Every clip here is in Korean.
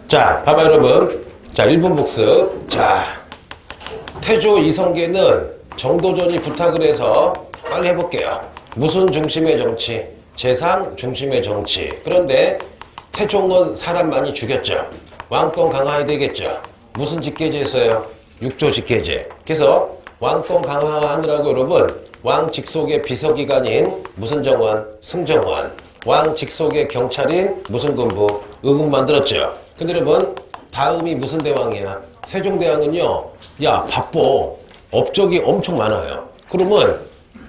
자, 봐봐 여러분. 자, 1분 복습. 자, 태조 이성계는 정도전이 부탁을 해서 빨리 해볼게요. 무슨 중심의 정치? 재상 중심의 정치. 그런데 태종은 사람 많이 죽였죠. 왕권 강화해야 되겠죠. 무슨 직계제 했어요? 육조 직계제. 그래서 왕권 강화하느라고 여러분, 왕 직속의 비서기관인 무슨 정원? 승정원. 왕 직속의 경찰인 무슨 군부? 의군 만들었죠. 근데 여러분, 다음이 무슨 대왕이야? 세종대왕은요, 야, 바빠. 업적이 엄청 많아요. 그러면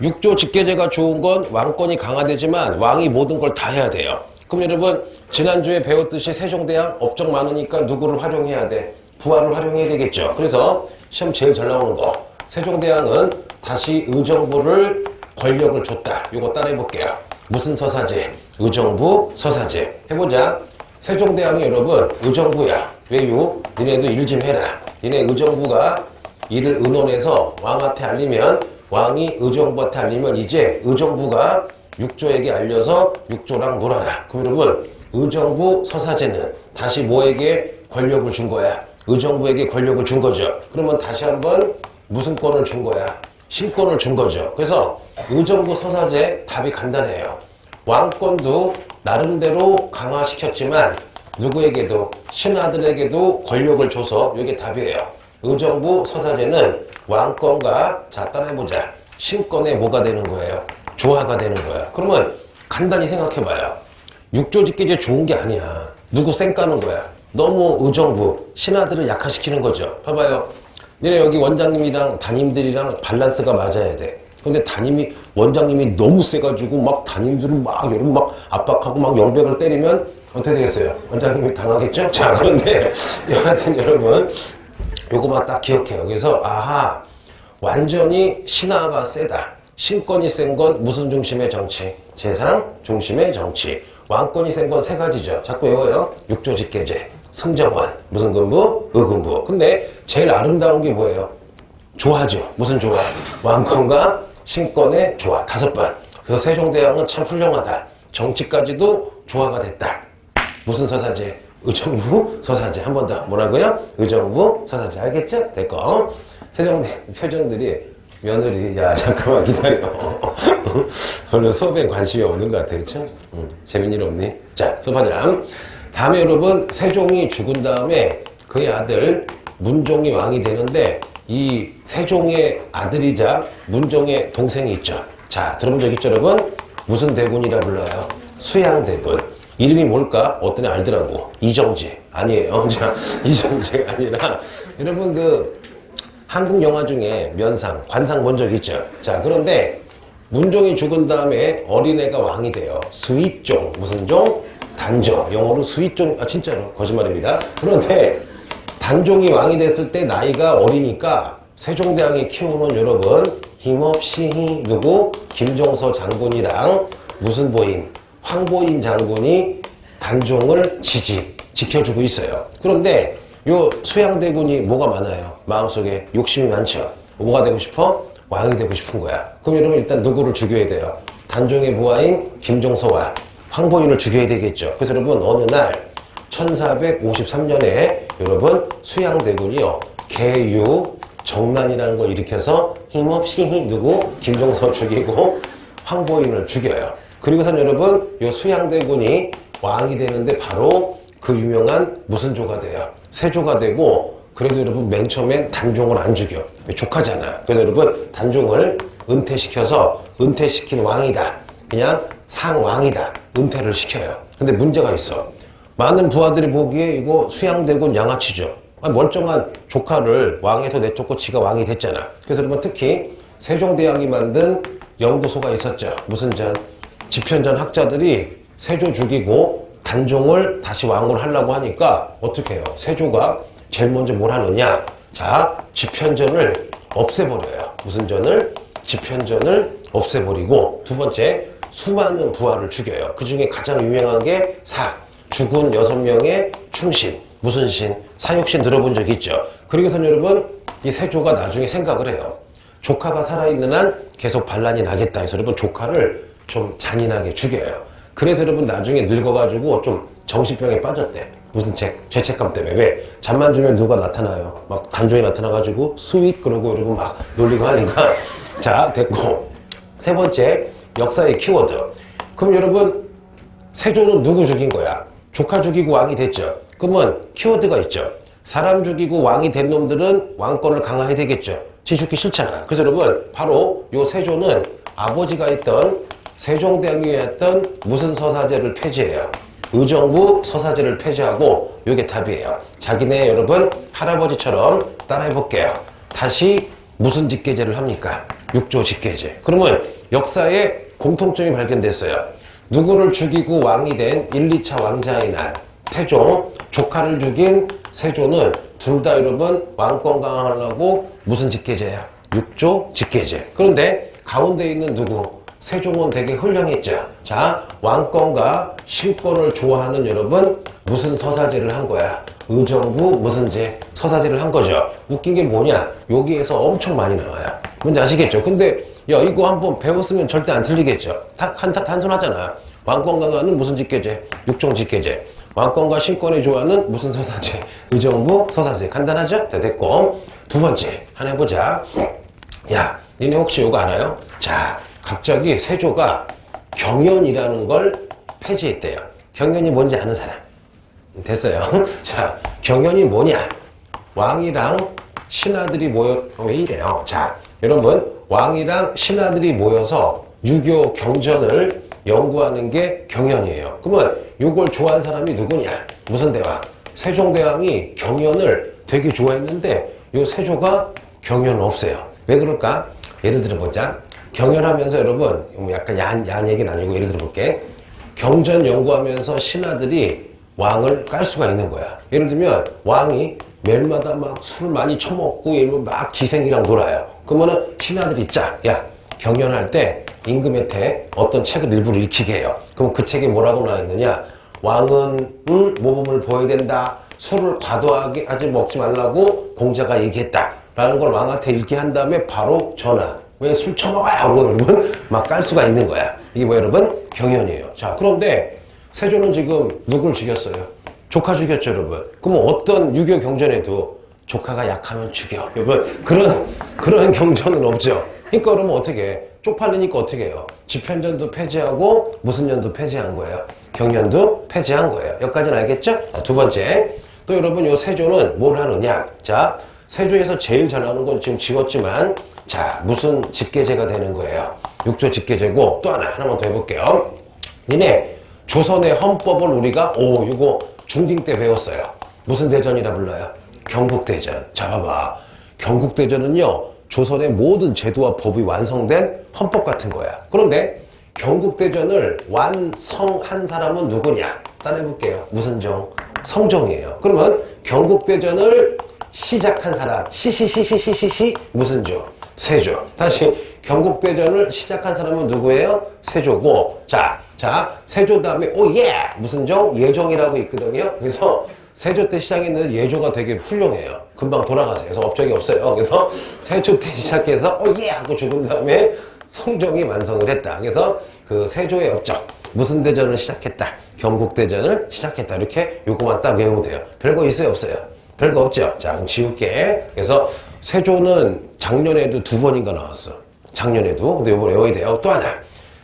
육조 직계제가 좋은 건 왕권이 강화되지만 왕이 모든 걸 다 해야 돼요. 그럼 여러분, 지난주에 배웠듯이 세종대왕 업적 많으니까 누구를 활용해야 돼? 부하를 활용해야 되겠죠. 그래서 시험 제일 잘 나오는 거. 세종대왕은 다시 의정부를 권력을 줬다. 요거 따라해볼게요. 무슨 서사제? 의정부 서사제. 해보자. 세종대왕이 여러분, 의정부야. 왜요? 니네도 일 좀 해라. 니네 의정부가 이를 의논해서 왕한테 알리면, 왕이 의정부한테 알리면 이제 의정부가 육조에게 알려서 육조랑 놀아라. 그럼 여러분, 의정부 서사제는 다시 뭐에게 권력을 준 거야? 의정부에게 권력을 준 거죠. 그러면 다시 한번 무슨 권을 준 거야? 신권을 준 거죠. 그래서 의정부 서사제 답이 간단해요. 왕권도 나름대로 강화시켰지만 누구에게도, 신하들에게도 권력을 줘서 이게 답이에요. 의정부 서사제는 왕권과, 자, 따라해보자, 신권에 뭐가 되는 거예요? 조화가 되는 거야. 그러면 간단히 생각해봐요. 육조직계제 좋은 게 아니야. 누구 쌩 까는 거야. 너무 의정부, 신하들을 약화시키는 거죠. 봐봐요. 니네 여기 원장님이랑 담임들이랑 밸런스가 맞아야 돼. 근데 원장님이 너무 세가지고 막 담임들을 막 여러분 막 압박하고 막 영백을 때리면 어떻게 되겠어요? 원장님이 당하겠죠? 자, 그런데 여하튼 여러분, 요거만 딱 기억해요. 그래서 아하, 완전히 신하가 세다. 신권이 센 건 무슨 중심의 정치? 재상 중심의 정치. 왕권이 센 건 세 가지죠. 자꾸 외워요. 육조직계제, 승정원, 무슨 군부? 의군부. 근데 제일 아름다운 게 뭐예요? 조화죠. 무슨 조화? 왕권과 신권의 조화. 5번. 그래서 세종대왕은 참 훌륭하다. 정치까지도 조화가 됐다. 무슨 서사제? 의정부 서사제. 한 번 더. 뭐라고요? 의정부 서사제. 알겠죠? 됐고. 세종대 표정들이, 며느리, 야, 잠깐만 기다려. 별로 수업에 관심이 없는 것 같아. 그쵸? 재밌는 일 없니? 자, 수업하자. 다음에 여러분, 세종이 죽은 다음에 그의 아들 문종이 왕이 되는데, 이 세종의 아들이자 문종의 동생이 있죠. 자, 들어본 적 있죠, 여러분? 무슨 대군이라 불러요? 수양대군. 이름이 뭘까? 어떤 애 알더라고. 이정재. 아니에요. 자, 이정재가 아니라, 여러분 한국 영화 중에 면상, 관상 본 적 있죠? 자, 그런데 문종이 죽은 다음에 어린애가 왕이 돼요. 수익종. 무슨 종? 단종. 영어로 수익종. 아, 진짜로. 거짓말입니다. 그런데 단종이 왕이 됐을 때 나이가 어리니까 세종대왕이 키우는 여러분, 힘없이 누구? 김종서 장군이랑 무슨 보인? 황보인 장군이 단종을 지켜주고 있어요. 그런데 요 수양대군이 뭐가 많아요? 마음속에 욕심이 많죠. 뭐가 되고 싶어? 왕이 되고 싶은 거야. 그럼 여러분 일단 누구를 죽여야 돼요? 단종의 부하인 김종서와 황보인을 죽여야 되겠죠. 그래서 여러분 어느 날 1453년에 여러분 수양대군이요, 개유 정난이라는 걸 일으켜서 힘없이 누구? 김종서 죽이고 황보인을 죽여요. 그리고선 여러분 요 수양대군이 왕이 되는데 바로 그 유명한 무슨 조가 돼요? 세조가 되고, 그래도 여러분 맨 처음엔 단종을 안 죽여. 조카잖아. 그래서 여러분 단종을 은퇴시킨 왕이다. 그냥 상왕이다. 은퇴를 시켜요. 근데 문제가 있어. 많은 부하들이 보기에 이거 수양대군 양아치죠. 멀쩡한 조카를 왕에서 내쫓고 지가 왕이 됐잖아. 그래서 여러분 특히 세종대왕이 만든 연구소가 있었죠. 무슨 전? 집현전 학자들이 세조 죽이고 단종을 다시 왕으로 하려고 하니까 어떻게 해요? 세조가 제일 먼저 뭘 하느냐? 자, 집현전을 없애버려요. 무슨 전을? 집현전을 없애버리고, 두 번째, 수많은 부하를 죽여요. 그 중에 가장 유명한 게 죽은 6명의 충신. 무슨 신? 사육신 들어본 적 있죠? 그리고선 여러분, 이 세조가 나중에 생각을 해요. 조카가 살아있는 한 계속 반란이 나겠다 해서 여러분 조카를 좀 잔인하게 죽여요. 그래서 여러분 나중에 늙어가지고 좀 정신병에 빠졌대. 무슨 죄책감 때문에. 왜? 잠만 주면 누가 나타나요. 막 단조에 나타나가지고 스윗 그러고 이러고 막 놀리고 하니까. 자, 됐고. 세 번째, 역사의 키워드. 그럼 여러분, 세조는 누구 죽인 거야? 조카 죽이고 왕이 됐죠. 그러면 키워드가 있죠. 사람 죽이고 왕이 된 놈들은 왕권을 강화해야 되겠죠. 지 죽기 싫잖아. 그래서 여러분, 바로 요 세조는 아버지가 있던 세종대왕이 했던 무슨 서사제를 폐지해요. 의정부 서사제를 폐지하고 요게 답이에요. 자기네 여러분 할아버지처럼 따라해볼게요. 다시 무슨 직계제를 합니까? 육조 직계제. 그러면 역사에 공통점이 발견됐어요. 누구를 죽이고 왕이 된 1, 2차 왕자의 날 태종, 조카를 죽인 세조는 둘 다 여러분 왕권 강화하려고 무슨 직계제야? 육조 직계제. 그런데 가운데 있는 누구? 세종은 되게 훌륭했죠. 자, 왕권과 신권을 좋아하는 여러분 무슨 서사제를 한 거야? 의정부 무슨 제? 서사제를 한 거죠. 웃긴 게 뭐냐? 여기에서 엄청 많이 나와요. 뭔지 아시겠죠? 근데 야 이거 한번 배웠으면 절대 안 틀리겠죠. 단순하잖아. 왕권 강화는 무슨 직계제? 육종 직계제. 왕권과 신권을 좋아하는 무슨 서사제? 의정부 서사제. 간단하죠? 자, 됐고. 두 번째 하나 해보자. 야, 니네 혹시 이거 알아요? 자, 갑자기 세조가 경연이라는 걸 폐지했대요. 경연이 뭔지 아는 사람? 됐어요. 자, 경연이 뭐냐? 왕이랑 신하들이 왜 이래요? 자, 여러분, 왕이랑 신하들이 모여서 유교 경전을 연구하는 게 경연이에요. 그러면 이걸 좋아하는 사람이 누구냐? 무슨 대왕? 세종대왕이 경연을 되게 좋아했는데 이 세조가 경연을 없애요. 왜 그럴까? 예를 들어보자. 경연하면서 여러분 약간 야한 얘기는 아니고 예를 들어볼게. 경전 연구하면서 신하들이 왕을 깔 수가 있는 거야. 예를 들면 왕이 매일마다 막 술 많이 처먹고 이러면 막 기생이랑 놀아요. 그러면은 신하들이 야 경연할 때 임금한테 어떤 책을 일부러 읽히게 해요. 그럼 그 책에 뭐라고 나와있느냐? 왕은 모범을 보여야 된다. 술을 과도하게 하지 먹지 말라고 공자가 얘기했다. 라는 걸 왕한테 읽게 한 다음에 바로 전화. 왜 술 처먹어요? 여러분 막 깔 수가 있는 거야. 이게 뭐 여러분? 경연이에요. 자, 그런데 세조는 지금 누굴 죽였어요? 조카 죽였죠, 여러분. 그러면 어떤 유교 경전에도 조카가 약하면 죽여. 여러분 그런 경전은 없죠. 그러니까 그러면 어떻게 해? 쪽팔리니까 어떻게 해요? 집현전도 폐지하고 무슨 년도 폐지한 거예요? 경연도 폐지한 거예요. 여기까지는 알겠죠? 자, 두 번째. 또 여러분 요 세조는 뭘 하느냐? 자, 세조에서 제일 잘 나오는 건 지금 지웠지만 자, 무슨 직계제가 되는 거예요? 육조 직계제고 또 하나만 더 해볼게요. 니네 조선의 헌법을 우리가 이거 중딩 때 배웠어요. 무슨 대전이라 불러요? 경국대전. 자, 봐봐. 경국대전은요 조선의 모든 제도와 법이 완성된 헌법 같은 거야. 그런데 경국대전을 완성한 사람은 누구냐? 따라해볼게요. 무슨 종? 성종이에요. 그러면 경국대전을 시작한 사람 시시 무슨 종? 세조. 다시 경국대전을 시작한 사람은 누구예요? 세조고. 자 세조 다음에 무슨 종? 예종이라고 있거든요. 그래서 세조 때 시작했는데 예조가 되게 훌륭해요. 금방 돌아가세요. 그래서 업적이 없어요. 그래서 세조 때 시작해서 하고 죽은 다음에 성종이 완성을 했다. 그래서 그 세조의 업적 무슨 대전을 시작했다. 경국대전을 시작했다. 이렇게 요거만 딱 외우면 돼요. 별거 있어요? 없어요? 별거 없죠? 자, 그럼 지울게. 그래서 세조는 작년에도 2번인가 나왔어. 작년에도. 근데 요거 외워야 돼요. 또 하나.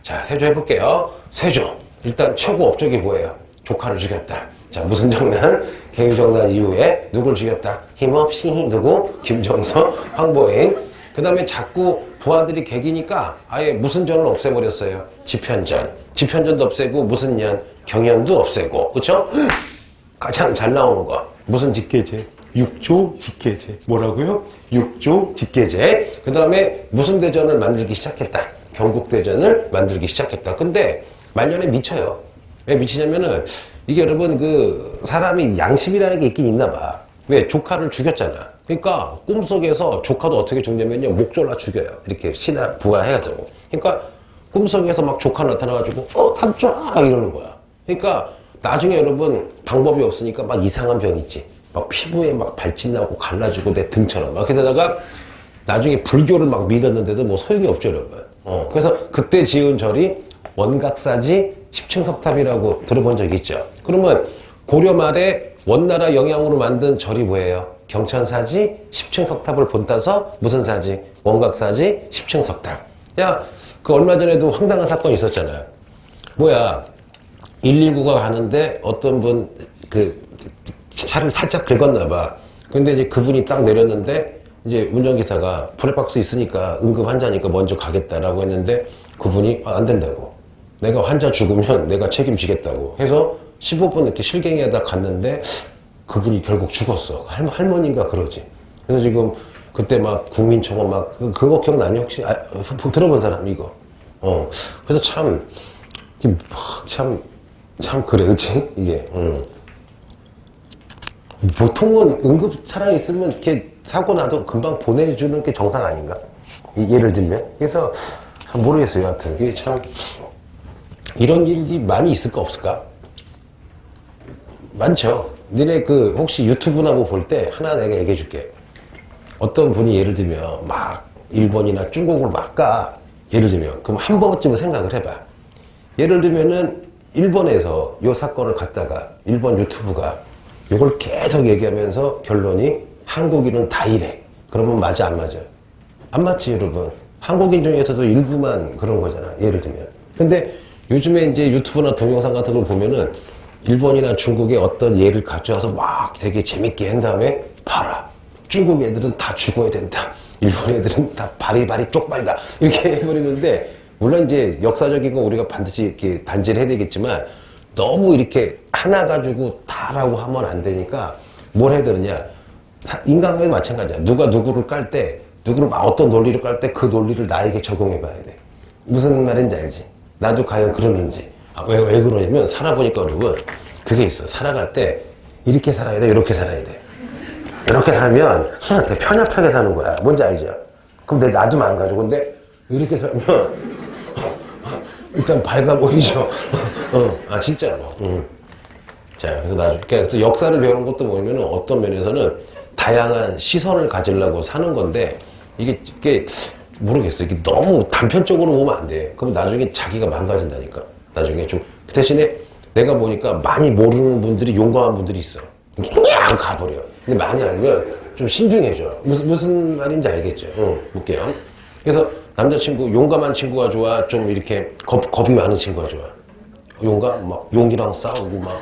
자, 세조 해볼게요. 세조. 일단 최고 업적이 뭐예요? 조카를 죽였다. 자, 무슨 정난? 개유정난 이후에 누굴 죽였다? 힘없이 누구? 김정서, 황보행. 그 다음에 자꾸 부하들이 개기니까 아예 무슨 전을 없애버렸어요? 집현전. 집현전도 없애고 무슨 년? 경연도 없애고. 그쵸? 가장 잘 나오는 거. 무슨 직계제? 육조 직계제. 뭐라고요? 육조 직계제. 그 다음에 무슨 대전을 만들기 시작했다? 경국대전을 만들기 시작했다. 근데 말년에 미쳐요. 왜 미치냐면은 이게 여러분 그 사람이 양심이라는 게 있긴 있나 봐. 왜? 조카를 죽였잖아. 그러니까 꿈속에서 조카도 어떻게 죽냐면요. 목 졸라 죽여요. 이렇게 신하 부하 해가지고. 그러니까 꿈속에서 막 조카 나타나가지고 삼촌 이러는 거야. 그러니까 나중에 여러분 방법이 없으니까 막 이상한 병 있지. 막 피부에 막 발진 나고 갈라지고 내 등처럼 막 게다가 나중에 불교를 막 믿었는데도 뭐 소용이 없죠, 여러분. 그래서 그때 지은 절이 원각사지 10층 석탑이라고 들어본 적 있죠? 그러면 고려 말에 원나라 영향으로 만든 절이 뭐예요? 경천사지 10층 석탑을 본따서 무슨 사지? 원각사지 10층 석탑. 야, 그 얼마 전에도 황당한 사건이 있었잖아요. 뭐야, 119가 가는데 어떤 분 그 차를 살짝 긁었나 봐. 근데 이제 그분이 딱 내렸는데 이제 운전기사가 블랙박스 있으니까 응급 환자니까 먼저 가겠다라고 했는데 그분이 안 된다고. 내가 환자 죽으면 내가 책임지겠다고 해서 15분 이렇게 실갱이하다 갔는데 그분이 결국 죽었어. 할머니인가 그러지. 그래서 지금 그때 막 국민청원 막 그거 기억나니 혹시? 들어본 사람 이거. 그래서 참 그래, 그렇지? 이게. 보통은 응급 차량이 있으면 이렇게 사고 나도 금방 보내주는 게 정상 아닌가? 예를 들면. 그래서 참 모르겠어요. 여하튼 이게 참 이런 일이 많이 있을까 없을까? 많죠. 니네 그 혹시 유튜브나 뭐 볼 때 하나 내가 얘기해 줄게. 어떤 분이 예를 들면 막 일본이나 중국을 막 가. 예를 들면 그럼 한 번쯤은 생각을 해봐. 예를 들면은 일본에서 요 사건을 갖다가 일본 유튜브가 이걸 계속 얘기하면서 결론이 한국인은 다 이래. 그러면 맞아 안 맞아? 안 맞지 여러분. 한국인 중에서도 일부만 그런 거잖아. 예를 들면. 근데 요즘에 이제 유튜브나 동영상 같은 걸 보면은 일본이나 중국의 어떤 예를 가져와서 막 되게 재밌게 한 다음에 봐라. 중국 애들은 다 죽어야 된다. 일본 애들은 다 바리바리 쪽발이다. 이렇게 해버리는데 물론 이제 역사적인 거 우리가 반드시 이렇게 단죄를 해야 되겠지만 너무 이렇게 하나 가지고 다라고 하면 안 되니까 뭘 해야 되느냐. 인간관계 마찬가지야. 누가 누구를 깔 때, 누구를 막 어떤 논리를 깔 때 그 논리를 나에게 적용해 봐야 돼. 무슨 말인지 알지? 나도 과연 그러는지. 왜 그러냐면 살아보니까 여러분 그게 있어. 살아갈 때 이렇게 살아야 돼, 이렇게 살아야 돼. 이렇게 살면 편협하게 사는 거야. 뭔지 알죠? 그럼 내 놔두면 안 가죠. 근데 이렇게 살면 일단 밝아 보이죠. 진짜로. 자, 그래서 나중에 그래서 역사를 배우는 것도 뭐냐면 어떤 면에서는 다양한 시선을 가지려고 사는 건데 이게 모르겠어요. 이게 너무 단편적으로 보면 안 돼. 그럼 나중에 자기가 망가진다니까. 나중에 좀 그 대신에 내가 보니까 많이 모르는 분들이 용감한 분들이 있어. 그냥 가버려. 근데 많이 알면 좀 신중해져. 무슨 말인지 알겠죠? 볼게요. 그래서 남자친구, 용감한 친구가 좋아? 좀 이렇게 겁이 많은 친구가 좋아? 용감? 막 용기랑 싸우고 막.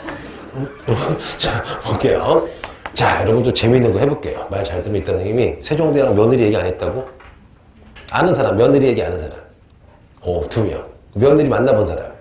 자, 볼게요. 자, 여러분도 재미있는 거 해볼게요. 말 잘 들으면 있다는 님이 세종대왕 며느리 얘기 안 했다고? 아는 사람, 며느리 얘기 아는 사람. 2명. 며느리 만나본 사람.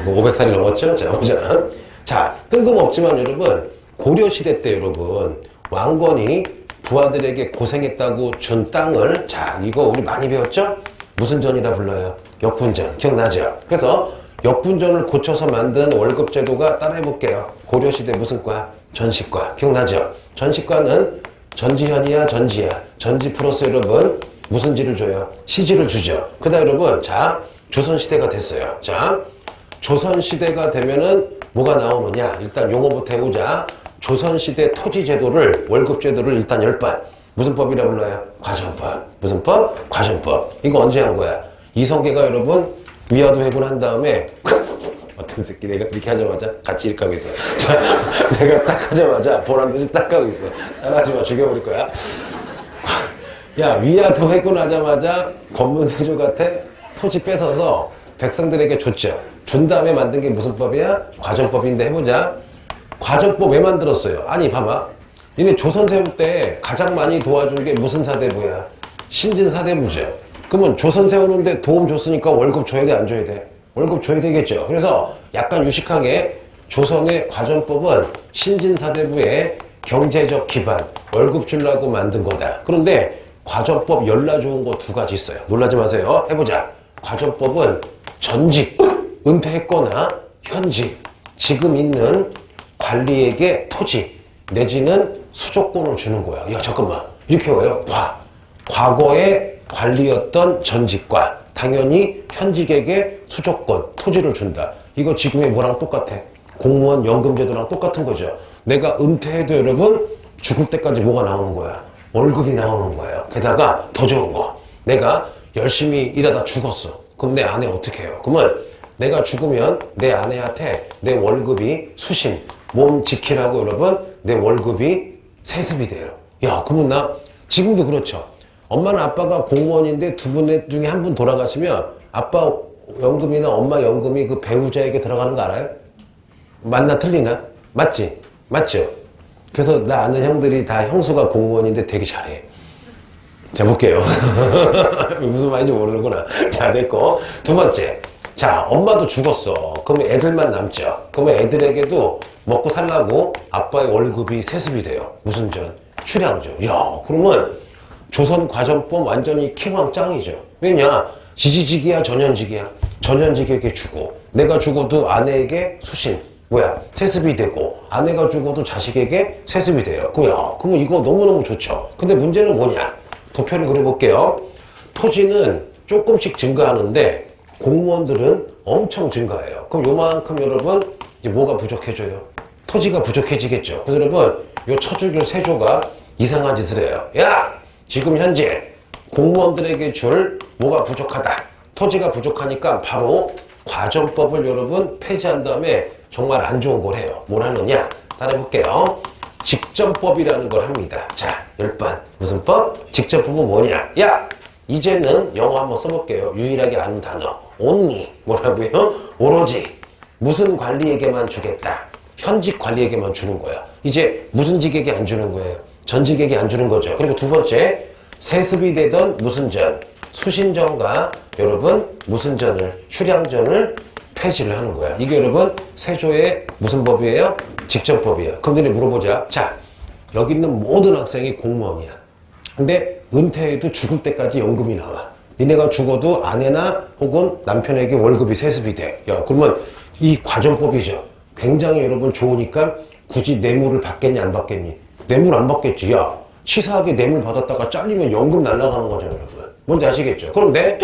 500살이 넘었죠? 자, 보자. 자, 뜬금없지만 여러분, 고려시대 때 여러분, 왕건이 부하들에게 고생했다고 준 땅을, 자, 이거 우리 많이 배웠죠? 무슨 전이라 불러요? 역분전. 기억나죠? 그래서 역분전을 고쳐서 만든 월급제도가 따라해볼게요. 고려시대 무슨 과? 전시과. 기억나죠? 전시과는 전지현이야, 전지야. 전지 플러스 여러분, 무슨 지를 줘요? 시지를 주죠. 그 다음 여러분, 자, 조선시대가 됐어요. 자, 조선시대가 되면은 뭐가 나오느냐? 일단 용어부터 해보자. 조선시대 토지제도를, 월급제도를 일단 10번. 무슨 법이라 불러요? 과전법. 무슨 법? 과전법. 이거 언제 한 거야? 이성계가 여러분, 위화도 회군한 다음에, 어떤 새끼 내가 이렇게 하자마자 같이 이렇게 하고 있어. 자, 내가 딱 하자마자 보란듯이 딱 하고 있어. 따라하지 마, 죽여버릴 거야. 야, 위화도 회군하자마자 권문세조한테 토지 뺏어서 백성들에게 줬죠. 준 다음에 만든 게 무슨 법이야? 과전법인데 해보자. 과전법 왜 만들었어요? 아니 봐봐. 니네 조선 세울 때 가장 많이 도와준 게 무슨 사대부야? 신진사대부죠. 그러면 조선 세우는데 도움 줬으니까 월급 줘야 돼, 안 줘야 돼? 월급 줘야 되겠죠. 그래서 약간 유식하게 조선의 과전법은 신진사대부의 경제적 기반, 월급 주려고 만든 거다. 그런데 과전법 열나 좋은 거 2가지 있어요. 놀라지 마세요. 해보자. 과전법은 전직, 은퇴했거나 현직, 지금 있는 관리에게 토지 내지는 수조권을 주는 거야. 야, 잠깐만. 이렇게 와요. 과거에 관리였던 전직과 당연히 현직에게 수조권, 토지를 준다. 이거 지금의 뭐랑 똑같아? 공무원 연금제도랑 똑같은 거죠. 내가 은퇴해도 여러분 죽을 때까지 뭐가 나오는 거야? 월급이 나오는 거예요. 게다가 더 좋은 거. 내가 열심히 일하다 죽었어. 그럼 내 아내 어떻게 해요? 그러면 내가 죽으면 내 아내한테 내 월급이 수신, 몸 지키라고 여러분, 내 월급이 세습이 돼요. 야, 그러면 나 지금도 그렇죠. 엄마나 아빠가 공무원인데 두 분 중에 한 분 돌아가시면 아빠 연금이나 엄마 연금이 그 배우자에게 들어가는 거 알아요? 맞나 틀리나? 맞지? 맞죠? 그래서 나 아는 형들이 다 형수가 공무원인데 되게 잘해. 자, 볼게요. 무슨 말인지 모르는구나. 자, 됐고. 두 번째. 자, 엄마도 죽었어. 그러면 애들만 남죠. 그러면 애들에게도 먹고 살라고 아빠의 월급이 세습이 돼요. 무슨 전? 출양전. 야, 그러면 조선 과정법 완전히 킹왕 짱이죠. 왜냐? 지지직이야, 전현직이야. 전현직에게 주고, 내가 죽어도 아내에게 수신. 뭐야? 세습이 되고, 아내가 죽어도 자식에게 세습이 돼요. 그러면 이거 너무너무 좋죠. 근데 문제는 뭐냐? 도표를 그려볼게요. 토지는 조금씩 증가하는데, 공무원들은 엄청 증가해요. 그럼 요만큼 여러분, 이제 뭐가 부족해져요? 토지가 부족해지겠죠. 그래서 여러분, 요 처주결 세조가 이상한 짓을 해요. 야! 지금 현재 공무원들에게 줄 뭐가 부족하다. 토지가 부족하니까 바로 과정법을 여러분 폐지한 다음에 정말 안 좋은 걸 해요. 뭘 하느냐? 따라해볼게요. 직전법이라는 걸 합니다. 자, 10번. 무슨 법? 직전법은 뭐냐? 야! 이제는 영어 한번 써볼게요. 유일하게 아는 단어. only. 뭐라고요? 오로지. 무슨 관리에게만 주겠다. 현직 관리에게만 주는 거야. 이제 무슨 직에게 안 주는 거예요? 전직에게 안 주는 거죠. 그리고 두 번째, 세습이 되던 무슨 전, 수신전과 여러분 무슨 전을, 휴량전을 폐지를 하는 거야. 이게 여러분 세조의 무슨 법이에요? 직전법이야. 그럼 너네 물어보자. 자, 여기 있는 모든 학생이 공무원이야. 근데 은퇴해도 죽을 때까지 연금이 나와. 니네가 죽어도 아내나 혹은 남편에게 월급이 세습이 돼. 야, 그러면 이 과정법이죠. 굉장히 여러분 좋으니까 굳이 뇌물을 받겠니 안 받겠니? 뇌물 안 받겠지. 야, 치사하게 뇌물 받았다가 잘리면 연금 날아가는 거잖아, 여러분. 뭔지 아시겠죠? 그런데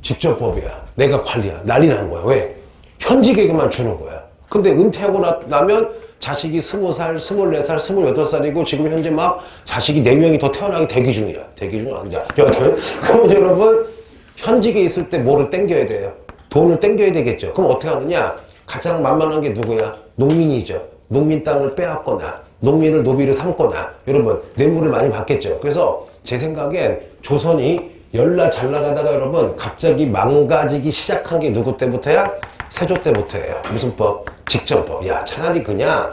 직전법이야. 내가 관리야. 난리 난 거야. 왜? 현직에게만 주는 거야. 근데 은퇴하고 나면 자식이 20살, 24살, 28살이고 지금 현재 막 자식이 4명이 더 태어나기 대기 중이야. 대기 중은 아니야. 여튼 그러면 여러분 현직에 있을 때 뭐를 땡겨야 돼요? 돈을 땡겨야 되겠죠. 그럼 어떻게 하느냐? 가장 만만한 게 누구야? 농민이죠. 농민 땅을 빼앗거나 농민을 노비를 삼거나 여러분 뇌물을 많이 받겠죠. 그래서 제 생각엔 조선이 열나 잘 나가다가 여러분 갑자기 망가지기 시작한 게 누구 때부터야? 세조 때부터예요. 무슨 법? 직전법. 야, 차라리 그냥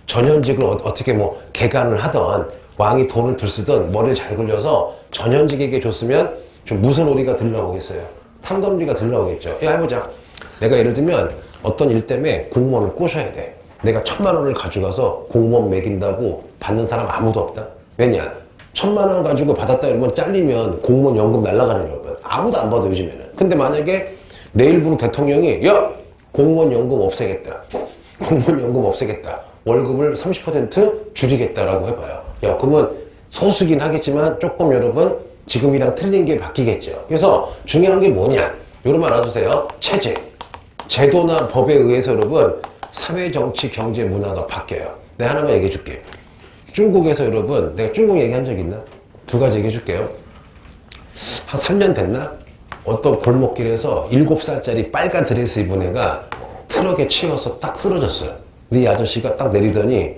전현직을 어떻게 뭐 개간을 하던 왕이 돈을 들 쓰던 머리를 잘 굴려서 전현직에게 줬으면 좀 무슨 오리가 들러오겠어요? 탕감리가 들러오겠죠. 야, 해보자. 내가 예를 들면 어떤 일 때문에 공무원을 꼬셔야 돼. 내가 1,000만 원을 가져가서 공무원 매긴다고 받는 사람 아무도 없다. 왜냐? 1,000만 원 가지고 받았다 이러면 잘리면 공무원 연금 날아가는 여러분. 아무도 안 받아 요즘에는. 근데 만약에 내일부로 대통령이 야! 공무원 연금 없애겠다. 공무원 연금 없애겠다. 월급을 30% 줄이겠다라고 해봐요. 야, 그러면 소수긴 하겠지만 조금 여러분 지금이랑 틀린 게 바뀌겠죠. 그래서 중요한 게 뭐냐? 여러분 알아두세요. 체제. 제도나 법에 의해서 여러분 사회, 정치, 경제, 문화가 바뀌어요. 내가 하나만 얘기해 줄게. 중국에서 여러분, 내가 중국 얘기한 적 있나? 2가지 얘기해 줄게요. 한 3년 됐나? 어떤 골목길에서 7살짜리 빨간 드레스 입은 애가 트럭에 치여서 딱 쓰러졌어요. 근데 이 아저씨가 딱 내리더니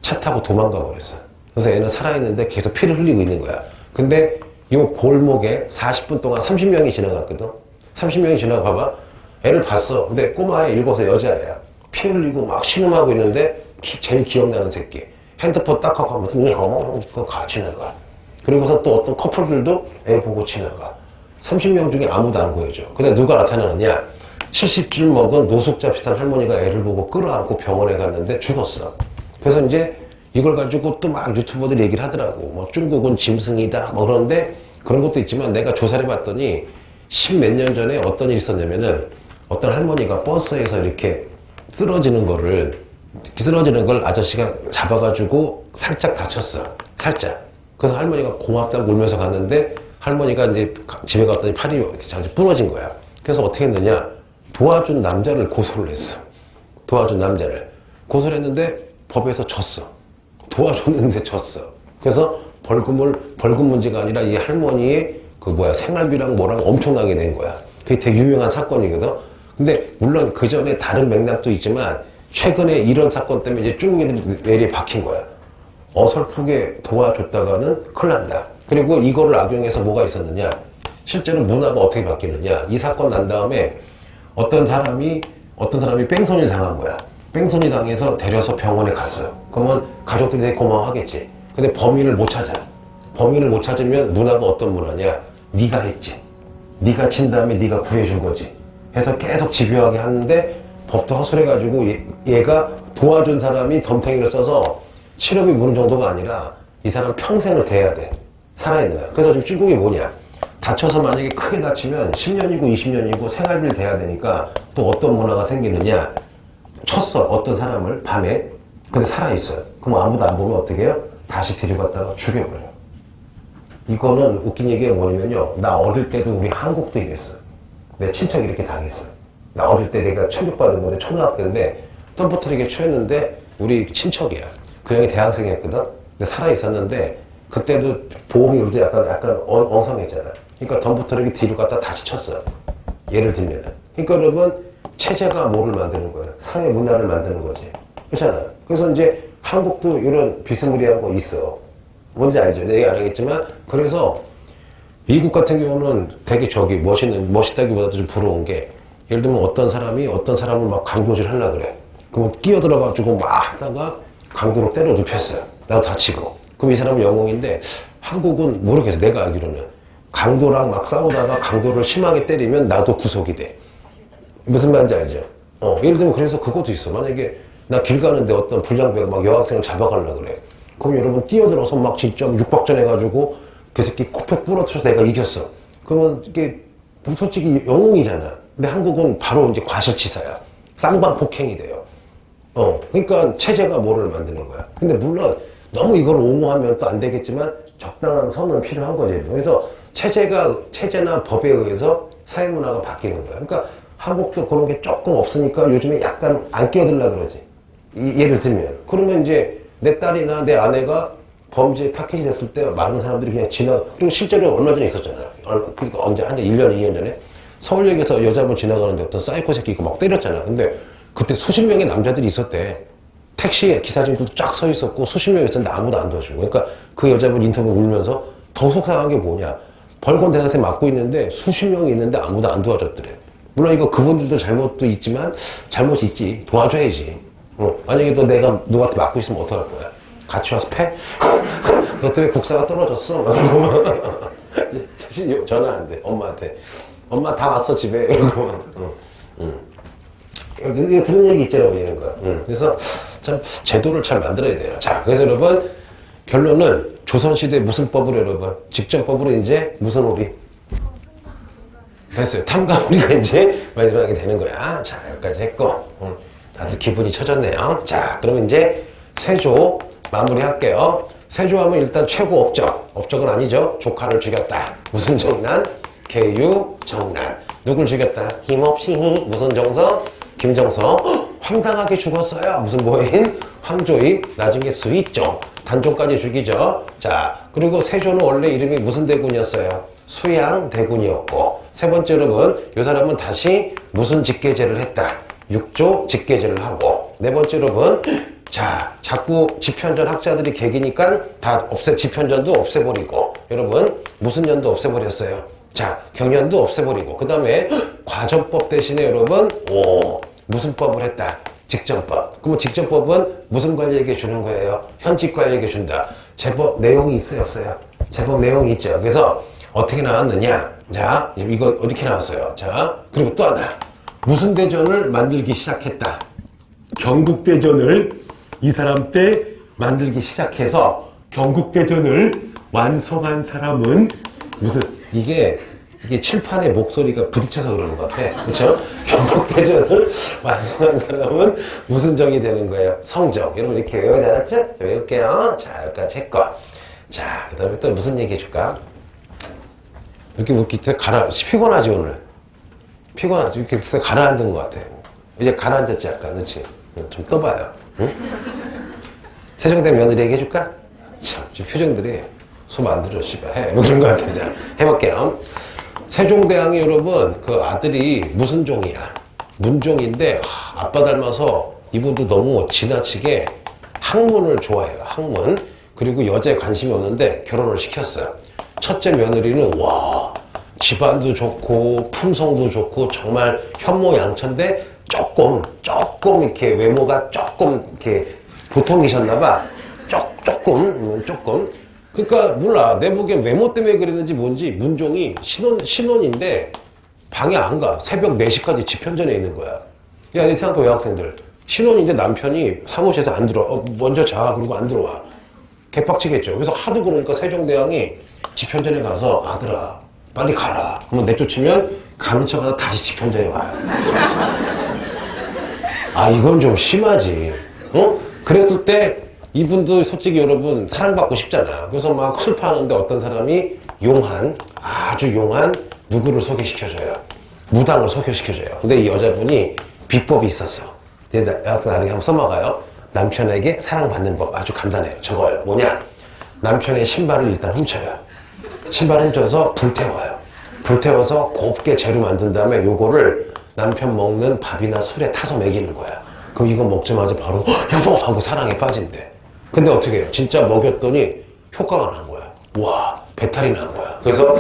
차 타고 도망가 버렸어. 그래서 애는 살아있는데 계속 피를 흘리고 있는 거야. 근데 이 골목에 40분 동안 30명이 지나갔거든? 30명이 지나가봐. 애를 봤어. 근데 꼬마애 7살 여자애야. 피 흘리고 막 신음하고 있는데 제일 기억나는 새끼. 핸드폰 딱 하고 하면서 그거 가 지나가. 그리고서 또 어떤 커플들도 애 보고 지나가. 30명 중에 아무도 안 구해줘. 근데 누가 나타나느냐? 70줄 먹은 노숙자 비슷한 할머니가 애를 보고 끌어안고 병원에 갔는데 죽었어. 그래서 이제 이걸 가지고 또 막 유튜버들이 얘기를 하더라고. 뭐 중국은 짐승이다. 뭐 그런데 그런 것도 있지만 내가 조사를 해봤더니 10몇 년 전에 어떤 일이 있었냐면은 어떤 할머니가 버스에서 이렇게 쓰러지는 걸 아저씨가 잡아가지고 살짝 다쳤어. 살짝. 그래서 할머니가 고맙다고 울면서 갔는데 할머니가 이제 집에 갔더니 팔이 이렇게 잠시 부러진 거야. 그래서 어떻게 했느냐? 도와준 남자를 고소를 했어. 도와준 남자를. 고소를 했는데 법에서 졌어. 도와줬는데 졌어. 그래서 벌금 문제가 아니라 이 할머니의 생활비랑 뭐랑 엄청나게 낸 거야. 그게 되게 유명한 사건이거든. 근데 물론 그 전에 다른 맥락도 있지만 최근에 이런 사건 때문에 이제 중국인들이 내리에 박힌 거야. 어설프게 도와줬다가는 큰일 난다. 그리고 이거를 악용해서 뭐가 있었느냐. 실제로 문화가 어떻게 바뀌느냐. 이 사건 난 다음에 어떤 사람이 뺑소니를 당한 거야. 뺑소니 당해서 데려서 병원에 갔어요. 그러면 가족들이 되게 고마워하겠지. 근데 범인을 못 찾아. 범인을 못 찾으면 문화가 어떤 문화냐. 네가 했지. 네가 친 다음에 네가 구해준 거지. 해서 계속 집요하게 하는데 법도 허술해가지고 얘가 도와준 사람이 덤탱이를 써서 치료비 무는 정도가 아니라 이 사람 평생을 대야 돼. 살아있는 거야. 그래서 지금 중국이 뭐냐. 다쳐서 만약에 크게 다치면 10년이고 20년이고 생활비를 대야 되니까 또 어떤 문화가 생기느냐. 쳤어. 어떤 사람을 밤에. 근데 살아있어요. 그럼 아무도 안 보면 어떻게 해요? 다시 데려갔다가 죽여버려요. 이거는 웃긴 얘기가 뭐냐면요. 나 어릴 때도 우리 한국도 이랬어요. 내 친척이 이렇게 당했어요. 나 어릴 때 내가 충격받은 건데 초등학교인데 덤퍼트리게 취했는데 우리 친척이야. 그 형이 대학생이었거든. 근데 살아있었는데 그때도 보험이 그래도 약간 엉성했잖아. 그러니까 덤퍼트리게 뒤로 갔다 다시 쳤어요. 예를 들면은. 그러니까 여러분 체제가 뭐를 만드는 거예요? 사회 문화를 만드는 거지. 그렇잖아. 그래서 이제 한국도 이런 비스무리한 거 있어. 뭔지 알죠? 내가 안 하겠지만 그래서 미국 같은 경우는 되게 멋있다기보다도 좀 부러운 게 예를 들면 어떤 사람이 어떤 사람을 막 강도질 하려고 그래. 그럼 끼어들어가지고 막 하다가 강도로 때려 눕혔어요. 나도 다치고. 그럼 이 사람은 영웅인데 한국은 모르겠어. 내가 알기로는. 강도랑 막 싸우다가 강도를 심하게 때리면 나도 구속이 돼. 무슨 말인지 알죠? 예를 들면 그래서 그것도 있어. 만약에 나 길 가는데 어떤 불량배가 막 여학생을 잡아가려고 그래. 그럼 여러분 뛰어들어서 막 진짜 육박전 해가지고 그 새끼 코뼈 부러뜨려서 내가 이겼어. 그러면 이게 솔직히 영웅이잖아. 근데 한국은 바로 이제 과실치사야. 쌍방폭행이 돼요. 그러니까 체제가 뭐를 만드는 거야. 근데 물론 너무 이걸 옹호하면 또 안 되겠지만 적당한 선은 필요한 거지. 그래서 체제나 법에 의해서 사회문화가 바뀌는 거야. 그러니까 한국도 그런 게 조금 없으니까 요즘에 약간 안 끼어들려고 그러지. 예를 들면. 그러면 이제 내 딸이나 내 아내가 범죄 타겟이 됐을 때 많은 사람들이 그냥 그리고 실제로 얼마 전에 있었잖아. 그러니까 언제, 한 1년, 2년 전에 서울역에서 여자분 지나가는데 어떤 사이코 새끼 있고 막 때렸잖아. 근데 그때 수십 명의 남자들이 있었대. 택시에 기사님들도 쫙 서 있었고 수십 명이 있었는데 아무도 안 도와주고. 그러니까 그 여자분 인터뷰 울면서 더 속상한 게 뭐냐. 벌건 대낮에 맞고 있는데 수십 명이 있는데 아무도 안 도와줬더래. 물론 이거 그분들도 잘못도 있지만 잘못이 있지. 도와줘야지. 만약에 또 내가 누구한테 맞고 있으면 어떡할 거야? 같이 와서 패? 너 때문에 국사가 떨어졌어? 전화 안 돼. 엄마한테. 엄마 다 왔어 집에. 이러고. 이거 들은 얘기 있잖아. 이런 거. 그래서 참 제도를 잘 만들어야 돼요. 자, 그래서 여러분 결론은 조선시대 무슨 법으로 여러분? 직전법으로 이제 무슨 우리? 됐어요. 탐감우리가 이제 많이 일어나게 되는 거야. 자, 여기까지 했고. 다들 기분이 처졌네요. 자, 그럼 이제 세조 마무리할게요. 세조하면 일단 최고 업적. 업적은 아니죠. 조카를 죽였다. 무슨 정난? 계유정난. 누굴 죽였다? 힘없이 무슨 정서? 김정서. 황당하게 죽었어요. 무슨 뭐인? 황조이. 나중에 수이종. 단종까지 죽이죠. 자, 그리고 세조는 원래 이름이 무슨 대군이었어요? 수양대군이었고. 세 번째 여러분, 이 사람은 다시 무슨 직계제를 했다? 육조 직계제를 하고. 네 번째 여러분, 자, 자꾸 집현전 학자들이 개기니까 다 집현전도 없애버리고. 여러분, 무슨 년도 없애버렸어요? 자, 경연도 없애버리고. 그 다음에 과전법 대신에 여러분, 무슨 법을 했다? 직전법. 그러면 직전법은 무슨 관리에게 주는 거예요? 현직 관리에게 준다. 제법 내용이 있어요, 없어요? 제법 내용이 있죠. 그래서 어떻게 나왔느냐? 자, 이거 어떻게 나왔어요? 자, 그리고 또 하나. 무슨 대전을 만들기 시작했다. 경국대전을 이 사람 때 만들기 시작해서 경국대전을 완성한 사람은 무슨, 이게 칠판에 목소리가 부딪혀서 그러는 것 같아. 그렇죠? 경국대전을 완성한 사람은 무슨 정이 되는 거예요? 성정. 여러분 이렇게 외워야 되겠죠? 외울게요. 자, 여기까지 했고. 자, 그 다음에 또 무슨 얘기 해줄까? 이렇게 피곤하지 오늘? 피곤하지? 이렇게 가라앉은 것 같아. 이제 가라앉았지 약간. 그렇지? 좀 떠봐요. 응? 세종대 며느리 얘기해줄까? 참, 지금 표정들이 숨 안 들어, 씨발. 해. 뭐 그런 것 같아. 자, 해볼게요. 세종대왕이 여러분, 그 아들이 무슨 종이야? 문종인데 아빠 닮아서 이분도 너무 지나치게 학문을 좋아해요. 학문. 그리고 여자에 관심이 없는데 결혼을 시켰어요. 첫째 며느리는 와 집안도 좋고 품성도 좋고 정말 현모양처인데 조금 이렇게 외모가 조금 이렇게 보통이셨나봐. 조금. 그러니까 몰라. 내 보기엔 외모 때문에 그랬는지 뭔지 문종이 신혼인데 방에 안 가. 새벽 4시까지 집 현전에 있는 거야. 야, 내 생각해, 여학생들. 신혼인데 남편이 사무실에서 안 들어와. 먼저 자. 그러고 안 들어와. 개빡치겠죠. 그래서 하도 그러니까 세종대왕이 집 현전에 가서 아들아, 빨리 가라. 그러면 내쫓으면 가는 척하다 다시 집 현전에 와요. 아, 이건 좀 심하지. 그랬을 때 이분도 솔직히 여러분 사랑받고 싶잖아. 그래서 막 슬퍼하는데 어떤 사람이 아주 용한 누구를 소개시켜줘요. 무당을 소개시켜줘요. 근데 이 여자분이 비법이 있었어. 나중에 한번 써먹어요. 남편에게 사랑받는 법 아주 간단해요. 저거요. 뭐냐? 남편의 신발을 일단 훔쳐요. 신발 훔쳐서 불태워요. 불태워서 곱게 재료 만든 다음에 요거를 남편 먹는 밥이나 술에 타서 먹이는 거야. 그럼 이거 먹자마자 바로 여보! 하고 사랑에 빠진대. 근데 어떻게 해요? 진짜 먹였더니 효과가 난 거야. 와, 배탈이 난 거야. 그래서